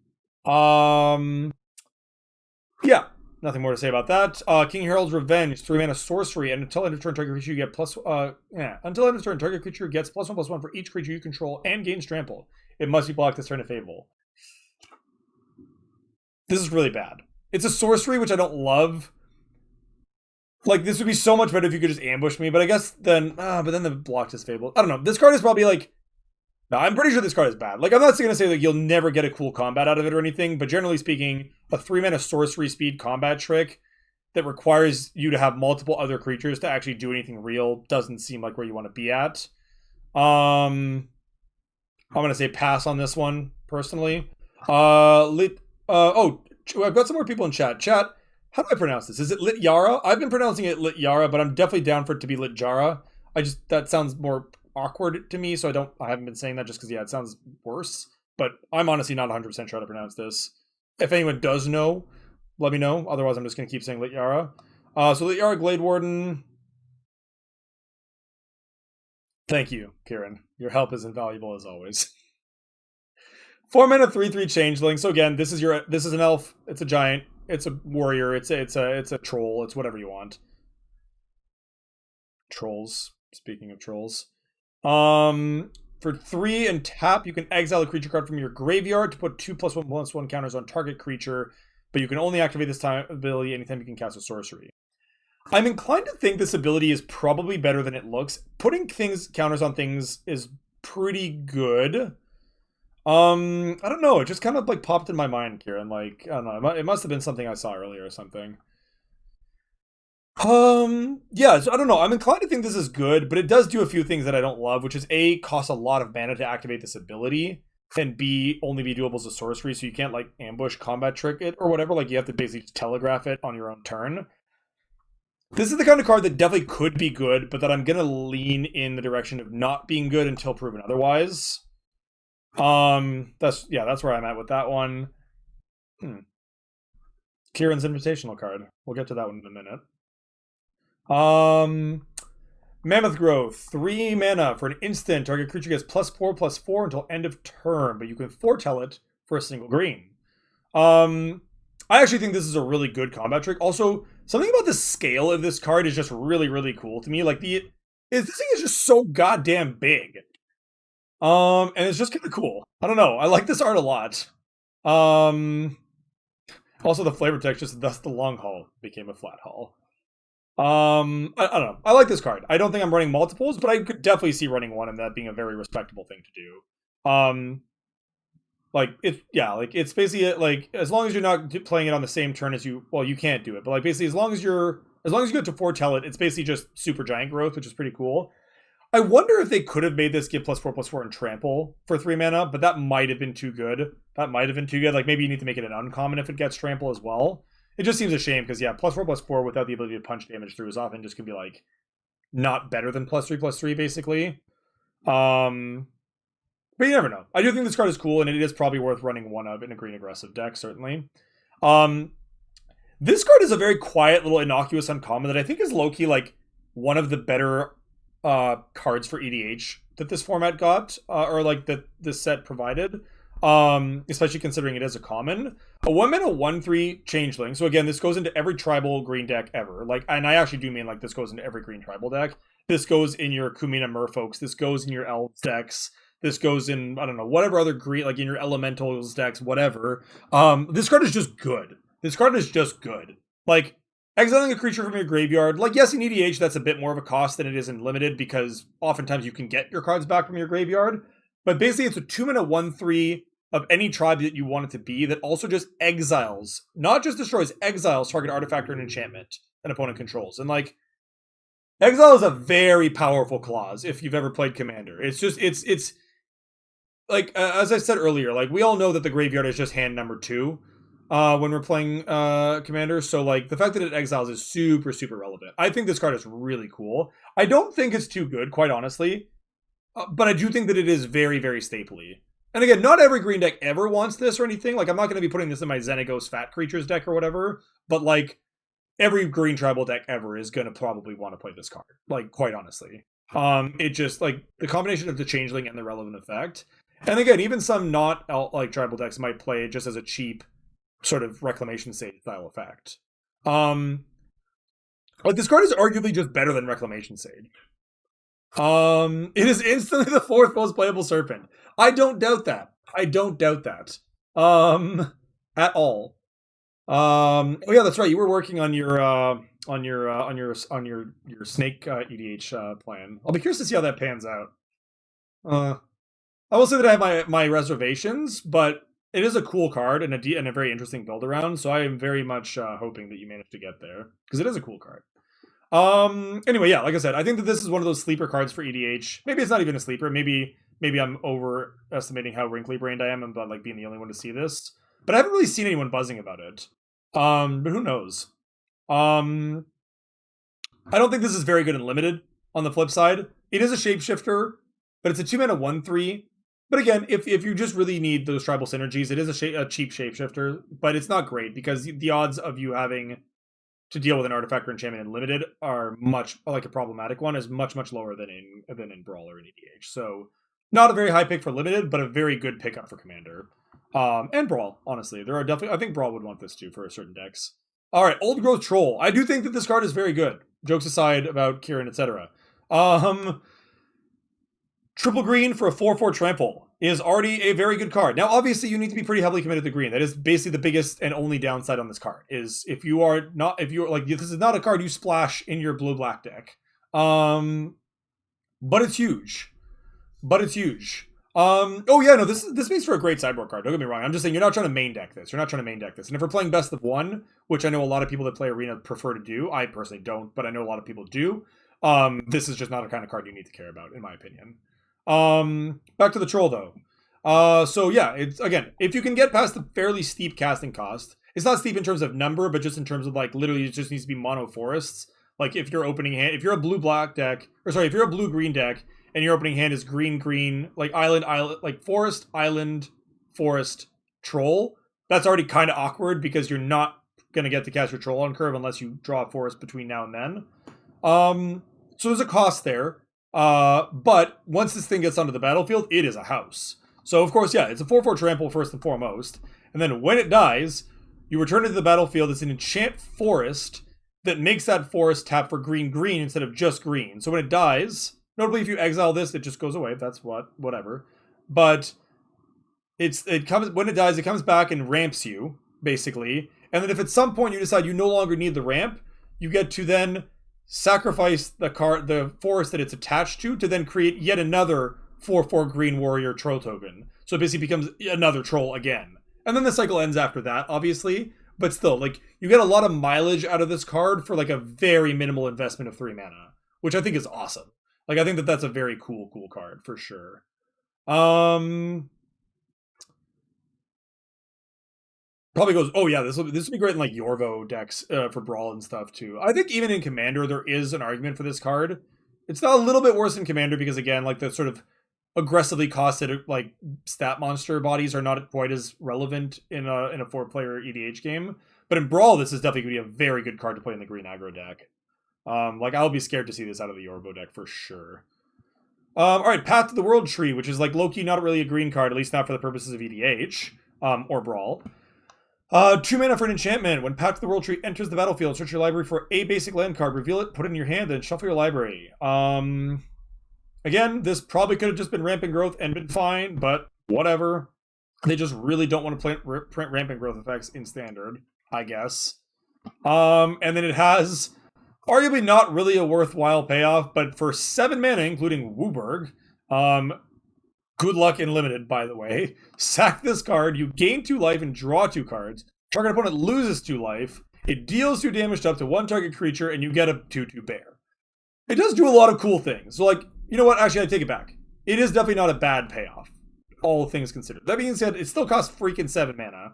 Yeah, nothing more to say about that. King Harold's Revenge, 3 mana sorcery, and until end of turn, target creature you get until end of turn, target creature gets +1/+1 for each creature you control and gains trample. It must be blocked this turn if Fable. This is really bad. It's a sorcery, which I don't love. Like, this would be so much better if you could just ambush me, but I guess then, but then the blocked is Fable. I don't know. This card is probably like, no, I'm pretty sure this card is bad. Like, I'm not going to say that you'll never get a cool combat out of it or anything, but generally speaking, a 3 mana sorcery speed combat trick that requires you to have multiple other creatures to actually do anything real doesn't seem like where you want to be at. I'm going to say pass on this one, personally. I've got some more people in chat. Chat, how do I pronounce this? Is it Lityara? I've been pronouncing it Lityara, but I'm definitely down for it to be Litjara. That sounds more awkward to me, so I haven't been saying that just because, yeah, it sounds worse. But I'm honestly not 100% sure how to pronounce this. If anyone does know, let me know. Otherwise, I'm just going to keep saying Lityara. So Lityara Glade Warden. Thank you, Kieran. Your help is invaluable as always. 4 mana 3/3 changeling. So again, this is an elf. It's a giant. It's a warrior. It's a troll. It's whatever you want. Trolls. Speaking of trolls. For 3 and tap, you can exile a creature card from your graveyard to put 2 +1/+1 counters on target creature, but you can only activate this ability anytime you can cast a sorcery. I'm inclined to think this ability is probably better than it looks. Putting counters on things is pretty good. I don't know. It just kind of like popped in my mind, Kieran. Like, I don't know. It must have been something I saw earlier or something. Yeah, so I don't know. I'm inclined to think this is good, but it does do a few things that I don't love, which is A, cost a lot of mana to activate this ability, and B, only be doable as a sorcery, so you can't, like, ambush combat trick it or whatever. Like, you have to basically just telegraph it on your own turn. This is the kind of card that definitely could be good, but that I'm gonna lean in the direction of not being good until proven otherwise. That's where I'm at with that one. Kieran's Invitational card. We'll get to that one in a minute. Mammoth Growth, 3 mana for an instant. Target creature gets +4/+4 until end of turn, but you can foretell it for a single green. I actually think this is a really good combat trick. Also, something about the scale of this card is just really, really cool to me. Like this thing is just so goddamn big. And it's just kind of cool. I don't know. I like this art a lot. Also, the flavor text just thus the long haul became a flat haul. I don't know. I like this card. I don't think I'm running multiples, but I could definitely see running one and that being a very respectable thing to do. Like it's basically like as long as you're not playing it on the same turn as you. Well, you can't do it, but like basically as long as you get to foretell it, it's basically just super giant growth, which is pretty cool. I wonder if they could have made this give +4/+4 and trample for 3 mana, but that might have been too good. Like maybe you need to make it an uncommon if it gets trample as well. It just seems a shame because +4/+4 without the ability to punch damage through is often just gonna be like not better than +3/+3 basically. But you never know. I do think this card is cool and it is probably worth running one of in a green aggressive deck certainly. This card is a very quiet little innocuous uncommon that I think is low-key like one of the better cards for EDH that this format got, or like that this set provided, especially considering it is a common. A 1-mana 1/3 changeling. So again, this goes into every tribal green deck ever. Like, and I actually do mean like this goes into every green tribal deck. This goes in your Kumina Merfolks. This goes in your Elves decks. This goes in, I don't know, whatever other green, like in your Elementals decks, whatever. This card is just good. Like, exiling a creature from your graveyard, like yes, in EDH that's a bit more of a cost than it is in Limited because oftentimes you can get your cards back from your graveyard. But basically it's a 2-mana 1/3 of any tribe that you want it to be that also just exiles, not just destroys, exiles target artifact or an enchantment an opponent controls. And like, exile is a very powerful clause if you've ever played Commander. It's like, as I said earlier, like we all know that the graveyard is just hand number 2. When we're playing Commander, so like the fact that it exiles is super, super relevant. I think this card is really cool. I don't think it's too good, quite honestly, but I do think that it is very, very stapley. And again, not every green deck ever wants this or anything. Like I'm not going to be putting this in my Xenagos Fat Creatures deck or whatever, but like every green tribal deck ever is going to probably want to play this card. Like quite honestly, it just like the combination of the Changeling and the relevant effect. And again, even some not like tribal decks might play it just as a cheap sort of Reclamation Sage style effect. Like this card is arguably just better than Reclamation Sage. It is instantly the 4th most playable Serpent. I don't doubt that. At all. Oh yeah, that's right. You were working on your snake EDH plan. I'll be curious to see how that pans out. I will say that I have my reservations, but it is a cool card and a very interesting build around, so I am very much hoping that you manage to get there because it is a cool card. Anyway, yeah, like I said, I think that this is one of those sleeper cards for EDH. Maybe it's not even a sleeper. Maybe I'm overestimating how wrinkly brained I am about like being the only one to see this. But I haven't really seen anyone buzzing about it. But who knows? I don't think this is very good in Limited. On the flip side, it is a shapeshifter, but it's a 2-mana 1/3. But again, if you just really need those tribal synergies, it is a cheap shapeshifter, but it's not great because the odds of you having to deal with an artifact or enchantment in Limited are much, like a problematic one, is much, much lower than in Brawl or in EDH. So not a very high pick for Limited, but a very good pickup for Commander. And Brawl, honestly. There are definitely, I think Brawl would want this too for certain decks. Alright, Old Growth Troll. I do think that this card is very good. Jokes aside about Kieran, etc. Triple green for a 4/4 trample is already a very good card. Now, obviously, you need to be pretty heavily committed to green. That is basically the biggest and only downside on this card. Is if you're like, this is not a card you splash in your blue-black deck. But it's huge. Oh yeah, no, this makes for a great sideboard card. Don't get me wrong. I'm just saying you're not trying to main deck this. And if we're playing best of one, which I know a lot of people that play Arena prefer to do, I personally don't, but I know a lot of people do. This is just not a kind of card you need to care about, in my opinion. Back to the troll though. So yeah, it's again, if you can get past the fairly steep casting cost, it's not steep in terms of number, but just in terms of like literally it just needs to be mono forests. Like if you're opening hand, if you're a blue-black deck, or sorry, if you're a blue-green deck and your opening hand is green, green, like island, like forest, island, forest, troll. That's already kind of awkward because you're not gonna get to cast your troll on curve unless you draw a forest between now and then. So there's a cost there. But once this thing gets onto the battlefield, it is a house. So of course, yeah, it's a 4/4 trample first and foremost. And then when it dies, you return it to the battlefield. It's an enchant forest that makes that forest tap for green green instead of just green. So when it dies, notably if you exile this, it just goes away. That's whatever. But it comes when it dies, it comes back and ramps you, basically. And then if at some point you decide you no longer need the ramp, you get to then sacrifice the forest that it's attached to then create yet another 4/4 green warrior troll token. So it basically becomes another troll again. And then the cycle ends after that, obviously. But still, like, you get a lot of mileage out of this card for like a very minimal investment of 3 mana, which I think is awesome. Like, I think that's a very cool card for sure. Probably goes, oh yeah, this will be great in like Yorvo decks for Brawl and stuff too. I think even in Commander, there is an argument for this card. It's not a little bit worse in Commander because, again, like the sort of aggressively costed like stat monster bodies are not quite as relevant in a 4-player EDH game. But in Brawl, this is definitely going to be a very good card to play in the green aggro deck. Like, I'll be scared to see this out of the Yorvo deck for sure. All right, Path to the World Tree, which is like low-key not really a green card, at least not for the purposes of EDH or Brawl. 2 mana for an enchantment. When Path to the World Tree enters the battlefield, search your library for a basic land card, reveal it, put it in your hand, then shuffle your library. Again, this probably could have just been Rampant Growth and been fine, but whatever. They just really don't want to print Rampant Growth effects in Standard, I guess. And then it has arguably not really a worthwhile payoff, but for 7 mana, including Wooburg, good luck in Limited, by the way. Sack this card, you gain 2 life and draw 2 cards. Target opponent loses 2 life. It deals 2 damage to up to 1 target creature, and you get a 2/2 bear. It does do a lot of cool things. So, like, you know what? Actually, I take it back. It is definitely not a bad payoff, all things considered. That being said, it still costs freaking 7 mana.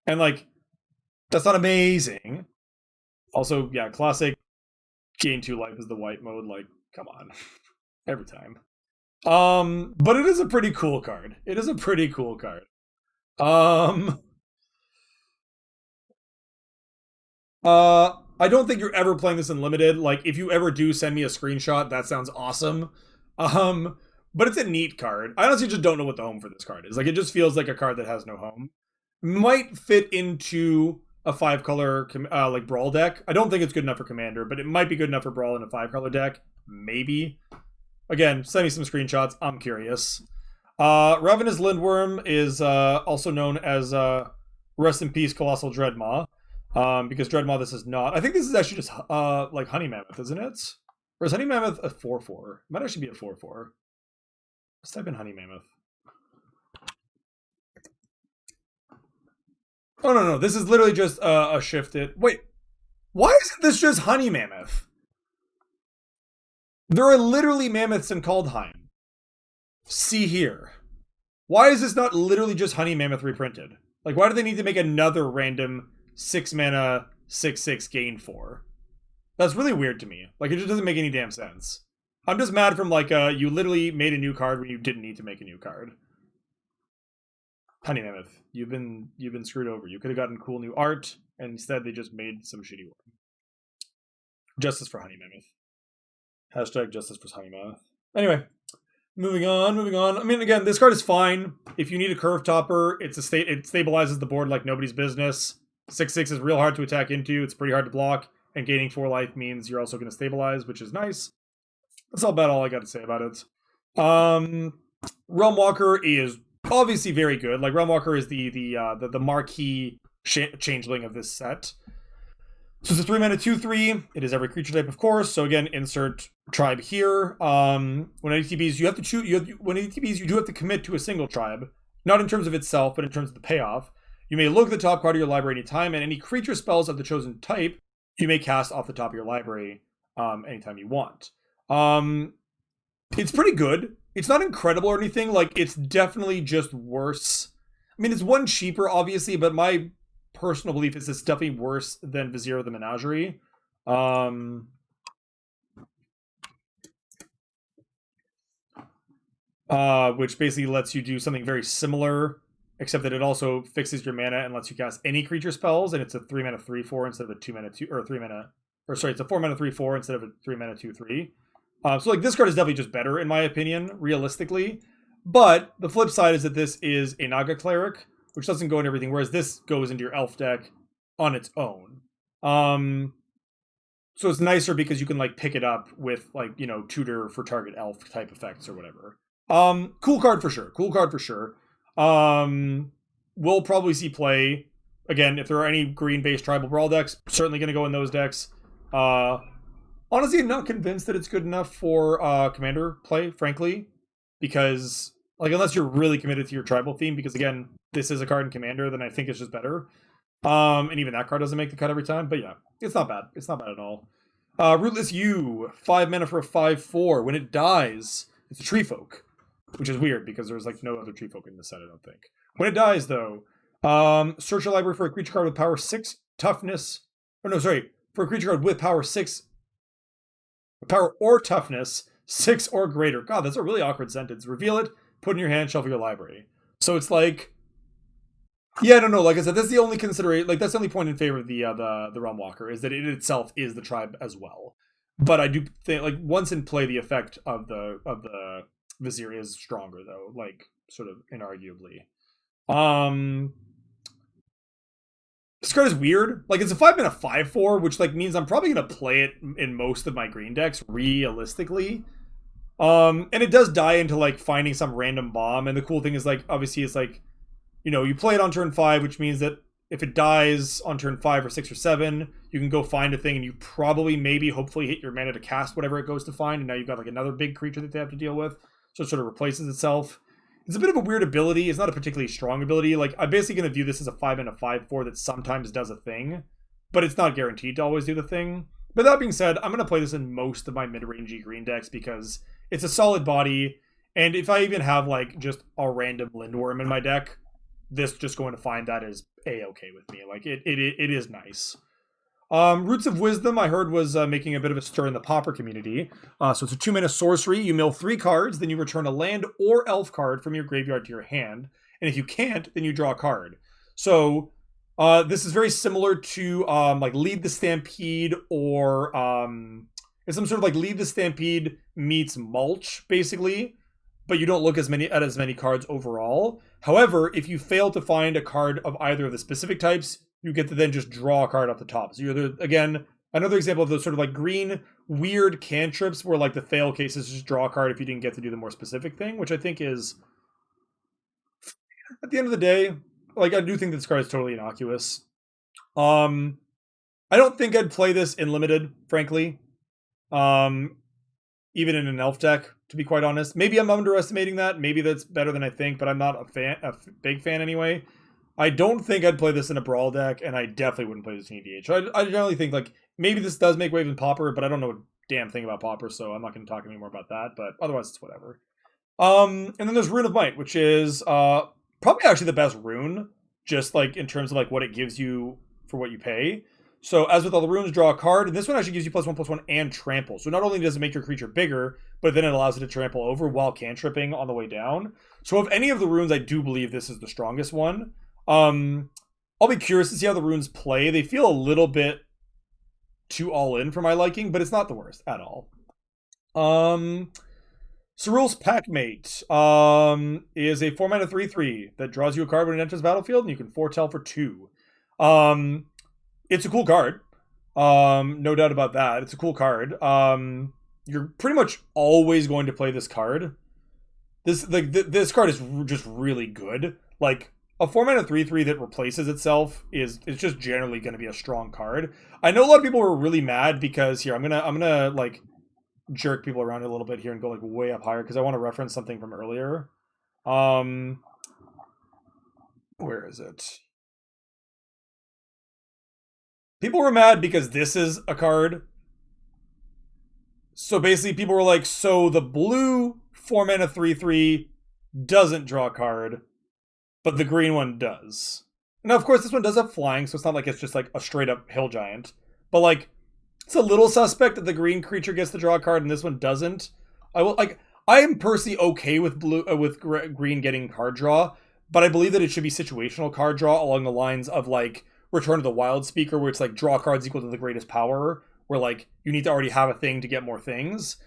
And, like, that's not amazing. Also, yeah, classic gain 2 life is the white mode. Like, come on. Every time. But it is a pretty cool card. It is a pretty cool card. I don't think you're ever playing this in Limited. Like, if you ever do send me a screenshot, that sounds awesome. But it's a neat card. I honestly just don't know what the home for this card is. Like, it just feels like a card that has no home. Might fit into a 5-color like Brawl deck. I don't think it's good enough for Commander, but it might be good enough for Brawl in a 5-color deck. Maybe. Again, send me some screenshots. I'm curious. Ravenous Lindworm is also known as Rest in Peace Colossal Dreadmaw. Because Dreadmaw this is not. I think this is actually just like Honey Mammoth, isn't it? Or is Honey Mammoth a 4/4? It might actually be a 4/4. Let's type in Honey Mammoth. Oh, no. This is literally just a shifted... Wait. Why isn't this just Honey Mammoth? There are literally mammoths in Kaldheim. See here. Why is this not literally just Honey Mammoth reprinted? Like, why do they need to make another random 6 mana 6/6 gain 4? That's really weird to me. Like, it just doesn't make any damn sense. I'm just mad from, like, you literally made a new card when you didn't need to make a new card. Honey Mammoth, you've been screwed over. You could have gotten cool new art, and instead they just made some shitty one. Justice for Honey Mammoth. Hashtag justice for Honey Mammoth. Anyway, moving on. I mean, again, this card is fine. If you need a curve topper, it stabilizes the board like nobody's business. 6/6 is real hard to attack into. It's pretty hard to block. And gaining 4 life means you're also going to stabilize, which is nice. That's about all I got to say about it. Realm Walker is obviously very good. Like, Realm Walker is the marquee changeling of this set. So it's a 3 mana 2/3. It is every creature type, of course. So again, insert tribe here. When ATBs, you have to choose. When ATBs, you do have to commit to a single tribe, not in terms of itself, but in terms of the payoff. You may look at the top card of your library anytime, and any creature spells of the chosen type you may cast off the top of your library anytime you want. It's pretty good. It's not incredible or anything. Like, it's definitely just worse. I mean, it's one cheaper, obviously, but my personal belief is it's definitely worse than Vizier of the Menagerie. which basically lets you do something very similar, except that it also fixes your mana and lets you cast any creature spells, and it's a 3-mana 3/4 instead of a 2-mana 2 or 3-mana, or sorry, it's a 4-mana 3/4 instead of a 3-mana 2/3. So like this card is definitely just better in my opinion, realistically. But the flip side is that this is a Naga Cleric, which doesn't go in everything, whereas this goes into your Elf deck on its own. So it's nicer because you can like pick it up with like, you know, tutor for target elf type effects or whatever. Cool card for sure. Cool card for sure. We'll probably see play again if there are any green-based tribal brawl decks. Certainly going to go in those decks. Honestly, I'm not convinced that it's good enough for commander play, frankly, because like unless you're really committed to your tribal theme, because again, this is a card in commander, then I think it's just better. And even that card doesn't make the cut every time, but yeah, it's not bad. It's not bad at all. Rootless U, 5 mana for a 5/4. When it dies, it's a tree folk, which is weird because there's like no other tree folk in the set, I don't think. When it dies, though, search your library for a creature card with power 6, toughness. Oh no, sorry, for a creature card with power 6, power or toughness 6 or greater. God, that's a really awkward sentence. Reveal it, put in your hand, shuffle your library. So it's like, yeah, no, like I said, that's the only consideration. Like that's the only point in favor of the Realm Walker is that it itself is the tribe as well. But I do think like once in play, the effect of the Vizier is stronger though, like sort of inarguably. This card is weird. Like it's a 5-mana 5/4, which like means I'm probably gonna play it in most of my green decks realistically. And it does die into like finding some random bomb. And the cool thing is like obviously it's like, you know, you play it on turn 5, which means that if it dies on turn 5 or 6 or 7, you can go find a thing and you probably maybe hopefully hit your mana to cast whatever it goes to find, and now you've got like another big creature that they have to deal with. So it sort of replaces itself. It's a bit of a weird ability. It's not a particularly strong ability. Like I'm basically going to view this as a 5 and a 5/4 that sometimes does a thing, but it's not guaranteed to always do the thing. But that being said, I'm going to play this in most of my mid-rangey green decks because it's a solid body, and if I even have like just a random Lindworm in my deck, this just going to find that is a-okay with me. Like it is nice. Roots of Wisdom, I heard, was making a bit of a stir in the Pauper community. So it's a 2-mana sorcery. You mill 3 cards, then you return a land or elf card from your graveyard to your hand. And if you can't, then you draw a card. So this is very similar to like Lead the Stampede, or it's some sort of like Lead the Stampede meets Mulch, basically. But you don't look at as many cards overall. However, if you fail to find a card of either of the specific types, you get to then just draw a card off the top. So you're again, another example of those sort of like green weird cantrips where like the fail case is just draw a card if you didn't get to do the more specific thing, which I think is, at the end of the day, like I do think this card is totally innocuous. I don't think I'd play this in limited, frankly. Even in an elf deck, to be quite honest. Maybe I'm underestimating that. Maybe that's better than I think, but I'm not a big fan anyway. I don't think I'd play this in a brawl deck, and I definitely wouldn't play this in EDH. So I generally think like maybe this does make waves in Pauper, but I don't know a damn thing about Pauper, so I'm not going to talk anymore about that. But otherwise, it's whatever. And then there's Rune of Might, which is probably actually the best rune, just like in terms of like what it gives you for what you pay. So as with all the runes, draw a card, and this one actually gives you +1/+1 and trample. So not only does it make your creature bigger, but then it allows it to trample over while cantripping on the way down. So of any of the runes, I do believe this is the strongest one. I'll be curious to see how the runes play. They feel a little bit too all in for my liking, but it's not the worst at all. Cyril's Packmate is a 4-mana 3/3 that draws you a card when it enters the battlefield, and you can foretell for 2. It's a cool card. No doubt about that. It's a cool card. You're pretty much always going to play this card. This card is just really good. Like a 4-mana 3/3 that replaces itself is just generally going to be a strong card. I know a lot of people were really mad because here I'm gonna like jerk people around a little bit here and go like way up higher because I want to reference something from earlier. Where is it? People were mad because this is a card. So basically people were like, so the blue 4-mana 3/3 doesn't draw a card, but the green one does. Now, of course, this one does have flying, so it's not like it's just like a straight up hill giant. But like, it's a little suspect that the green creature gets to draw a card and this one doesn't. I am personally okay with green getting card draw, but I believe that it should be situational card draw along the lines of like Return of the Wild Speaker, where it's like draw cards equal to the greatest power, where like you need to already have a thing to get more things.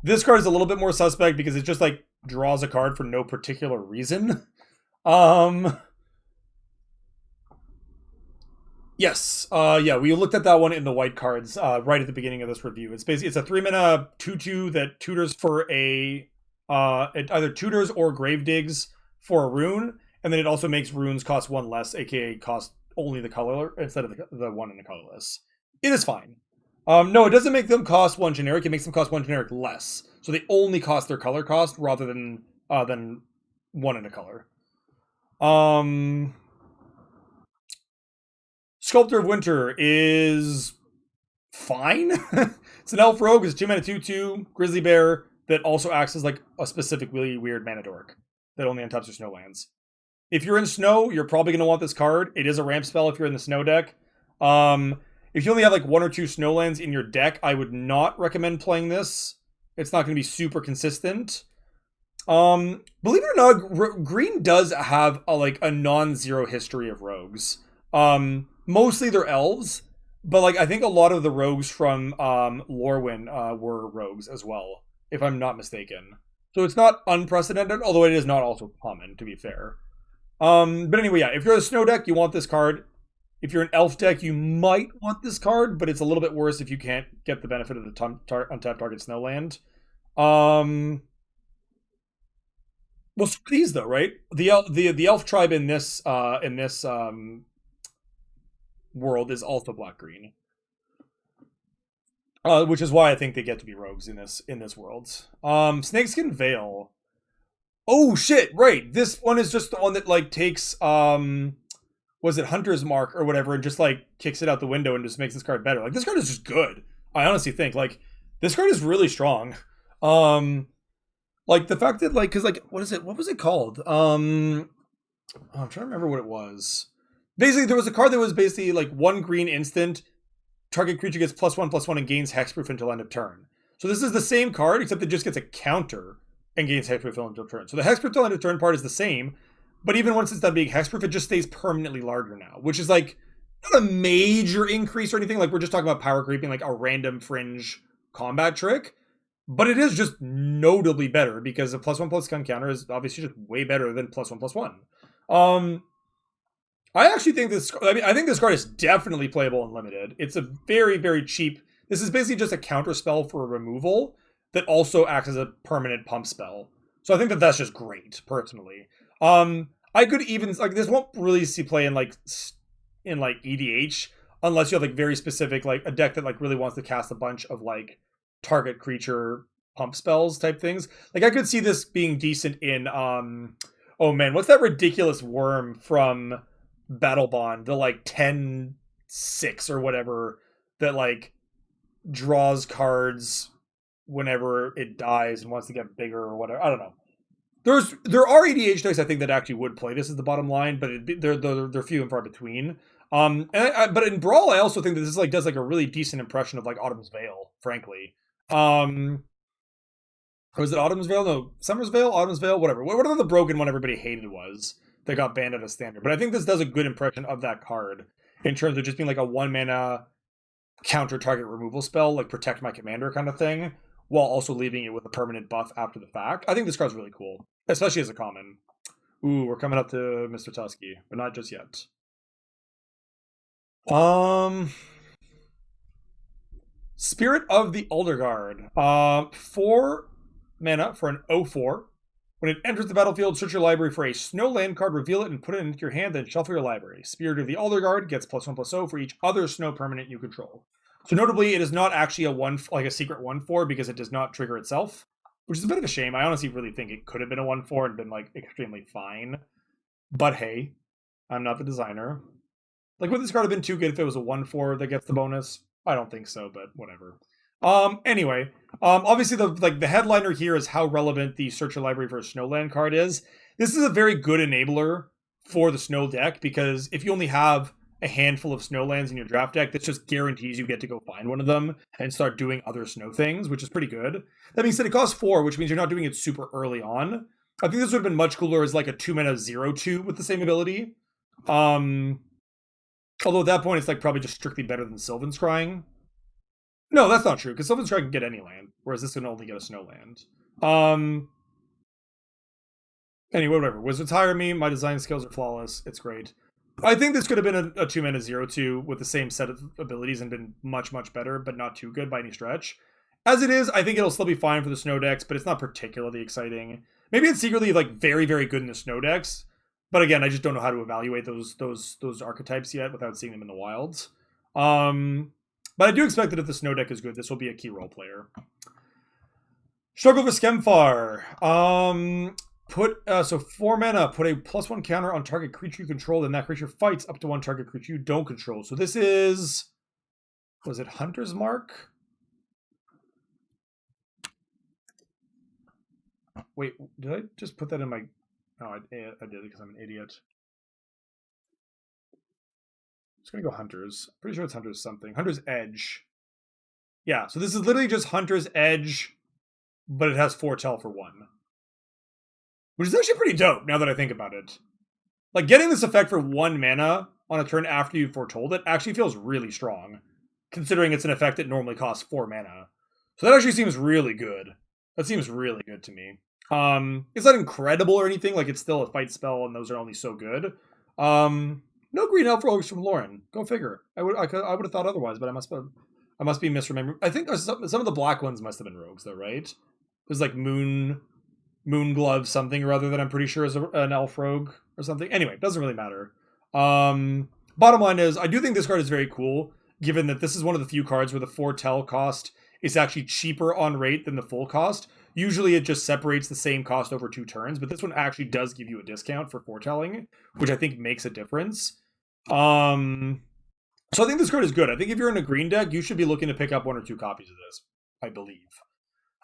This card is a little bit more suspect because it just like draws a card for no particular reason. Yes. Yeah, we looked at that one in the white cards right at the beginning of this review. It's basically it's a 3-mana 2/2 that tutors for it either tutors or grave digs for a rune, and then it also makes runes cost 1 less, aka cost only the color instead of the one in the colorless. It is fine. No, it doesn't make them cost 1 generic. It makes them cost 1 generic less, so they only cost their color cost rather than 1 in a color. Sculptor of Winter is fine. It's an elf rogue. It's 2-mana 2/2 grizzly bear that also acts as like a specific really weird mana dork that only untaps your snow lands. If you're in snow, you're probably going to want this card. It is a ramp spell if you're in the snow deck. If you only have like 1 or 2 snowlands in your deck, I would not recommend playing this. It's not going to be super consistent. Believe it or not, green does have a non-zero history of rogues. Mostly they're elves, but like I think a lot of the rogues from Lorwyn were rogues as well, if I'm not mistaken. So it's not unprecedented, although it is not also common, to be fair. But anyway, yeah, if you're a snow deck, you want this card. If you're an elf deck, you might want this card, but it's a little bit worse if you can't get the benefit of the untapped target snowland. Well, some of these though, right? The elf tribe in this world is also black green, which is why I think they get to be rogues in this world. Snakeskin Veil. Oh shit! Right, this one is just the one that like takes was it Hunter's Mark or whatever, and just like kicks it out the window and just makes this card better. Like this card is just good. I honestly think like this card is really strong. Like the fact that like, cause like, what was it called? I'm trying to remember what it was. Basically, there was a card that was basically like 1 green instant. Target creature gets +1/+1 and gains hexproof until end of turn. So this is the same card, except it just gets a counter and gains hexproof until turn. So the hexproof until end of turn part is the same, but even once it's done being hexproof, it just stays permanently larger now, which is like not a major increase or anything. Like we're just talking about power creeping, like a random fringe combat trick. But it is just notably better because a +1/+1 counter is obviously just way better than +1/+1. I actually think I think this card is definitely playable in limited. It's a very, very cheap. This is basically just a counter spell for removal that also acts as a permanent pump spell. So I think that that's just great, personally. I could even like this won't really see play in like EDH unless you have like very specific like a deck that like really wants to cast a bunch of like target creature pump spells type things. Like I could see this being decent in oh man, what's that ridiculous worm from Battle Bond, the like 10/6 or whatever that like draws cards whenever it dies and wants to get bigger or whatever. I don't know. There are EDH decks I think that actually would play this as the bottom line, but they're few and far between. But in Brawl, I also think that this like does like a really decent impression of like Autumn's Veil, frankly. Was it Autumn's Veil? No, Summer's Veil, Autumn's Veil, whatever. Whatever the broken one everybody hated was that got banned out of standard. But I think this does a good impression of that card in terms of just being like a 1-mana counter target removal spell, like protect my commander kind of thing, while also leaving it with a permanent buff after the fact. I think this card's really cool, especially as a common. Ooh, we're coming up to Mr. Tusky, but not just yet. Spirit of the Elderguard. 4 mana for an 0/4. When it enters the battlefield, search your library for a snow land card, reveal it, and put it into your hand, then shuffle your library. Spirit of the Elderguard gets +1/+0 for each other snow permanent you control. So notably, it is not actually a secret 1/4 because it does not trigger itself, which is a bit of a shame. I honestly really think it could have been a 1/4 and been like extremely fine. But hey, I'm not the designer. Like, would this card have been too good if it was a 1/4 that gets the bonus? I don't think so, but whatever. Anyway, obviously the headliner here is how relevant the search your library for a snowland card is. This is a very good enabler for the snow deck because if you only have a handful of snow lands in your draft deck, that just guarantees you get to go find one of them and start doing other snow things, which is pretty good. That being said, it costs 4, which means you're not doing it super early on. I think this would have been much cooler as like a 2-mana 0/2 with the same ability. Although at that point, it's like probably just strictly better than Sylvan Scrying. No, that's not true, because Sylvan Scrying can get any land, whereas this can only get a snow land. Anyway, whatever. Wizards hire me. My design skills are flawless. It's great. I think this could have been a 2-mana 0/2 with the same set of abilities and been much, much better, but not too good by any stretch. As it is, I think it'll still be fine for the snow decks, but it's not particularly exciting. Maybe it's secretly like very, very good in the snow decks, but again, I just don't know how to evaluate those archetypes yet without seeing them in the wilds. But I do expect that if the snow deck is good, this will be a key role player. Struggle for Skemfar. So 4 mana, put a +1 counter on target creature you control, then that creature fights up to 1 target creature you don't control. So this is, was it Hunter's Mark? Wait, did I just put that in my... No, I did it because I'm an idiot. I'm just going to go Hunter's. Pretty sure it's Hunter's something. Hunter's Edge. Yeah, so this is literally just Hunter's Edge, but it has Foretell for 1. Which is actually pretty dope, now that I think about it. Like, getting this effect for 1 mana on a turn after you've foretold it actually feels really strong, considering it's an effect that normally costs 4 mana. So that actually seems really good. That seems really good to me. It's not incredible or anything, like it's still a fight spell and those are only so good. No green elf rogues from Lauren. Go figure. I would have thought otherwise, but I must be misremembering. I think some of the black ones must have been rogues though, right? There's like Moon Glove something or other that I'm pretty sure is an elf rogue or something. Anyway, doesn't really matter. Bottom line is, I do think this card is very cool, given that this is one of the few cards where the foretell cost is actually cheaper on rate than the full cost. Usually it just separates the same cost over 2 turns, but this one actually does give you a discount for foretelling, which I think makes a difference. So I think this card is good. I think if you're in a green deck, you should be looking to pick up 1 or 2 copies of this, I believe.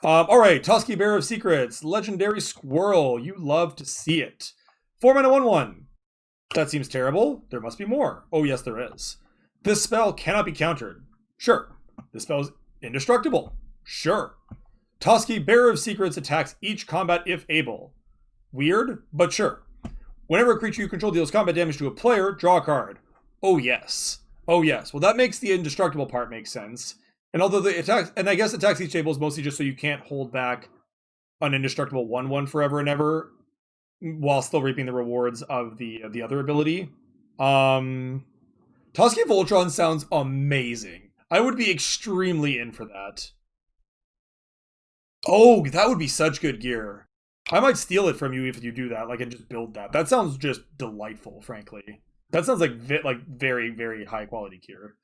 All right, Tusky Bearer of Secrets, Legendary Squirrel. You love to see it. 4 mana 1/1. That seems terrible. There must be more. Oh, yes, there is. This spell cannot be countered. Sure. This spell is indestructible. Sure. Tusky Bearer of Secrets attacks each combat if able. Weird, but sure. Whenever a creature you control deals combat damage to a player, draw a card. Oh, yes. Oh, yes. Well, that makes the indestructible part make sense. And although the attacks, and I guess attacks each table is mostly just so you can't hold back an indestructible 1/1 forever and ever, while still reaping the rewards of the other ability. Tusky Voltron sounds amazing. I would be extremely in for that. Oh, that would be such good gear. I might steal it from you if you do that, like, and just build that. That sounds just delightful, frankly. That sounds like very, very high quality gear.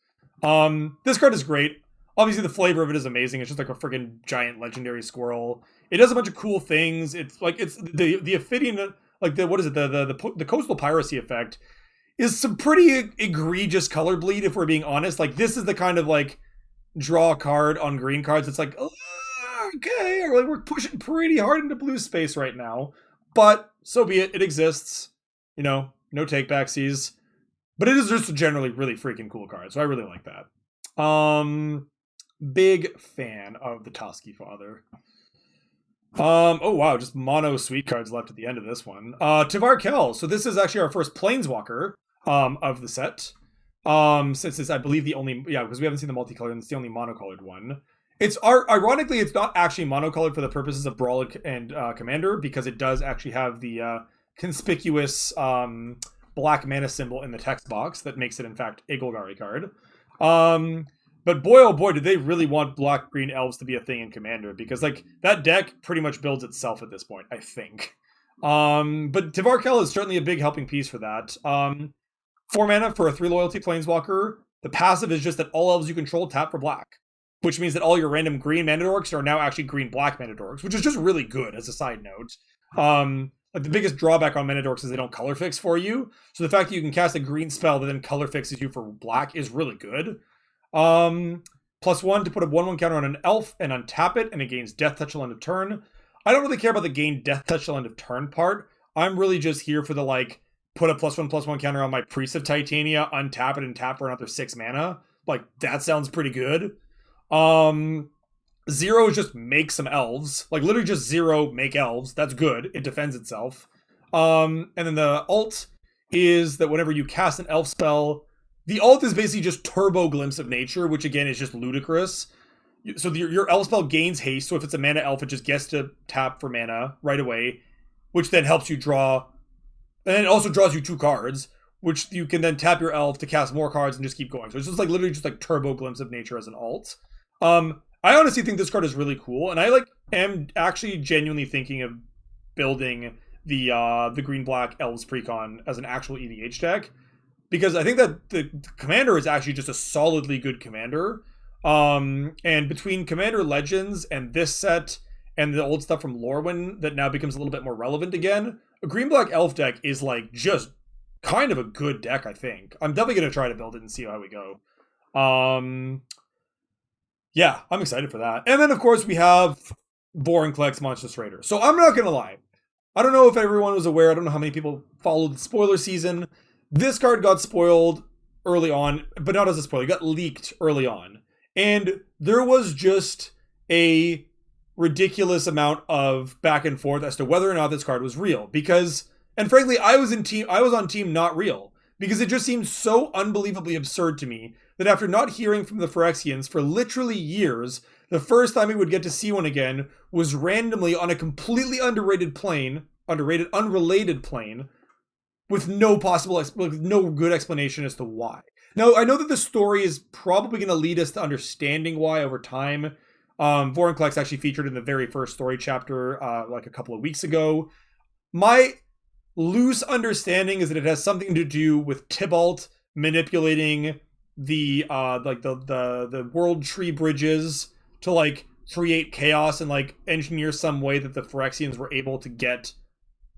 This card is great. Obviously, the flavor of it is amazing. It's just like a freaking giant legendary squirrel. It does a bunch of cool things. It's like it's the Ophidian, like the coastal piracy effect is some pretty egregious color bleed. If we're being honest, like this is the kind of like draw a card on green cards. It's like, okay, we're pushing pretty hard into blue space right now, but so be it. It exists. You know, no take backsies, but it is just a generally really freaking cool card. So I really like that. Big fan of the Tusky Father. Oh wow, just mono sweet cards left at the end of this one. Tivar Kel. So this is actually our first Planeswalker of the set. Since it's I believe the only because we haven't seen the multicolored and it's the only monocolored one. It's ironically it's not actually monocolored for the purposes of Brawl and Commander, because it does actually have the conspicuous black mana symbol in the text box that makes it in fact a Golgari card. But boy, oh boy, did they really want black-green elves to be a thing in Commander, because like that deck pretty much builds itself at this point, I think. But Tivar Kel is certainly a big helping piece for that. 4 mana for a 3 loyalty Planeswalker. The passive is just that all elves you control tap for black, which means that all your random green mana dorks are now actually green-black mana dorks, which is just really good as a side note. Like the biggest drawback on mana dorks is they don't color fix for you. So the fact that you can cast a green spell that then color fixes you for black is really good. +1 to put a 1/1 counter on an elf and untap it, and it gains Death Touch till end of turn. I don't really care about the gain Death Touch till end of turn part. I'm really just here for the like put a +1/+1 counter on my Priest of Titania, untap it, and tap for another 6 mana. Like, that sounds pretty good. 0 is just make some elves. Like, literally just 0, make elves. That's good. It defends itself. And then the ult is that whenever you cast an elf spell, the ult is basically just Turbo Glimpse of Nature, which again is just ludicrous. So your elf spell gains haste, so if it's a mana elf, it just gets to tap for mana right away, which then helps you draw, and then it also draws you 2 cards, which you can then tap your elf to cast more cards and just keep going. So it's just like literally just like Turbo Glimpse of Nature as an alt. I honestly think this card is really cool, and I like am actually genuinely thinking of building the green-black elves precon as an actual EDH deck, because I think that the commander is actually just a solidly good commander. And between Commander Legends and this set and the old stuff from Lorwyn that now becomes a little bit more relevant again, a green-black elf deck is like just kind of a good deck, I think. I'm definitely going to try to build it and see how we go. Yeah, I'm excited for that. And then, of course, we have Vorinclex Monstrous Raider. So I'm not going to lie. I don't know if everyone was aware. I don't know how many people followed the spoiler season. This card got spoiled early on, but not as a spoiler. It got leaked early on. And there was just a ridiculous amount of back and forth as to whether or not this card was real. Because, and frankly, I was on team not real. Because it just seemed so unbelievably absurd to me that after not hearing from the Phyrexians for literally years, the first time we would get to see one again was randomly on a completely unrelated plane, with no good explanation as to why. Now, I know that the story is probably going to lead us to understanding why over time. Vorinclex actually featured in the very first story chapter like a couple of weeks ago. My loose understanding is that it has something to do with Tybalt manipulating the world tree bridges to like create chaos and like engineer some way that the Phyrexians were able to get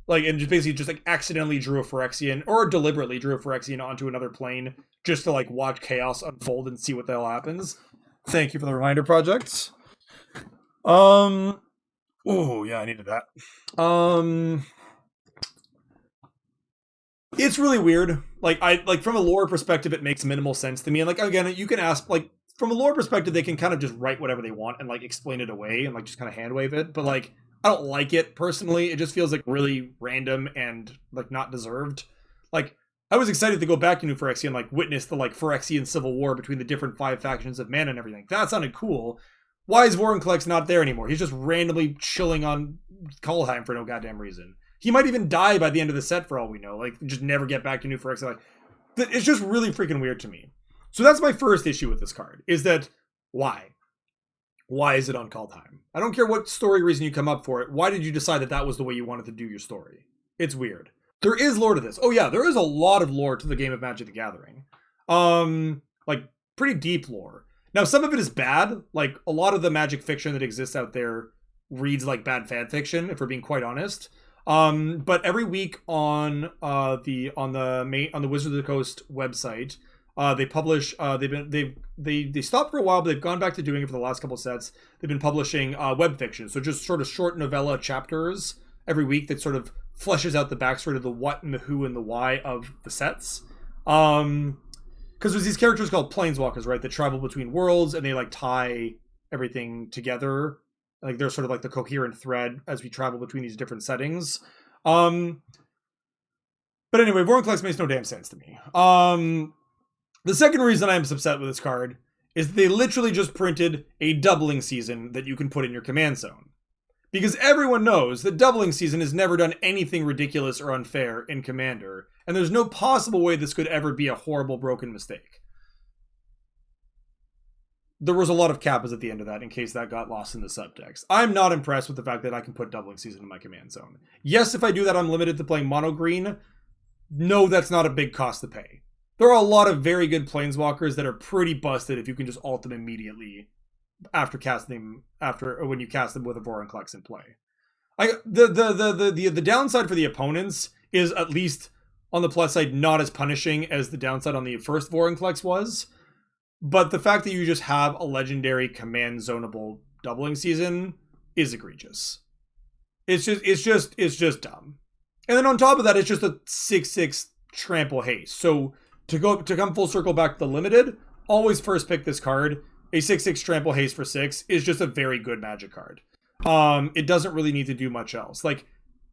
like, and just basically just like accidentally drew a Phyrexian or deliberately drew a Phyrexian onto another plane just to like watch chaos unfold and see what the hell happens. Thank you for the reminder, projects. Oh yeah, I needed that. It's really weird. Like from a lore perspective, it makes minimal sense to me. And like again, you can ask like from a lore perspective, they can kind of just write whatever they want and like explain it away and like just kind of hand wave it. But like I don't like it personally. It just feels like really random and like not deserved. Like I was excited to go back to New Phyrexia and like witness the like Phyrexian civil war between the different 5 factions of mana and everything. That sounded cool. Why is Vorinclex not there anymore? He's just randomly chilling on Kaldheim for no goddamn reason. He might even die by the end of the set for all we know. Like, just never get back to New Phyrexia. Like, it's just really freaking weird to me. So that's my first issue with this card, is that why? Why is it on Kaldheim? I don't care what story reason you come up for it. Why did you decide that that was the way you wanted to do your story? It's weird. There is lore to this. Oh yeah, there is a lot of lore to the game of Magic the Gathering. Like, pretty deep lore. Now, some of it is bad. Like, a lot of the Magic fiction that exists out there reads like bad fan fiction, if we're being quite honest. But every week on the Wizards of the Coast website, they publish. They stopped for a while, but they've gone back to doing it for the last couple of sets. They've been publishing web fiction, so just sort of short novella chapters every week that sort of fleshes out the backstory of the what and the who and the why of the sets. Because there's these characters called planeswalkers, right, that travel between worlds and they like tie everything together. Like they're sort of like the coherent thread as we travel between these different settings. But anyway, Vorinclex makes no damn sense to me. The second reason I'm upset with this card is that they literally just printed a doubling season that you can put in your command zone. Because everyone knows that doubling season has never done anything ridiculous or unfair in Commander, and there's no possible way this could ever be a horrible broken mistake. There was a lot of kappas at the end of that in case that got lost in the subtext. I'm not impressed with the fact that I can put doubling season in my command zone. Yes, if I do that, I'm limited to playing mono green. No, that's not a big cost to pay. There are a lot of very good planeswalkers that are pretty busted if you can just ult them immediately after casting them, when you cast them with a Vorinclex in play. The downside for the opponents is, at least on the plus side, not as punishing as the downside on the first Vorinclex was. But the fact that you just have a legendary command zonable doubling season is egregious. It's just dumb. And then on top of that, it's just a 6/6 trample haste. So to come full circle back to the limited, always first pick this card. A 6/6 trample haste for 6 is just a very good Magic card. It doesn't really need to do much else. Like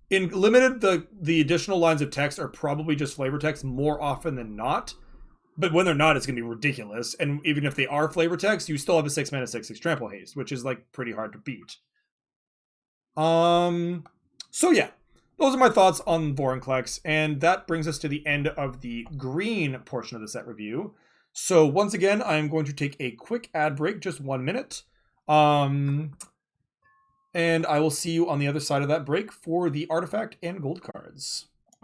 in limited, the additional lines of text are probably just flavor text more often than not. But when they're not, it's gonna be ridiculous. And even if they are flavor text, you still have a 6-mana 6/6 trample haste, which is like pretty hard to beat. So yeah, those are my thoughts on Vorinclex, and that brings us to the end of the green portion of the set review. So once again, I'm going to take a quick ad break, just 1 minute. And I will see you on the other side of that break for the artifact and gold cards.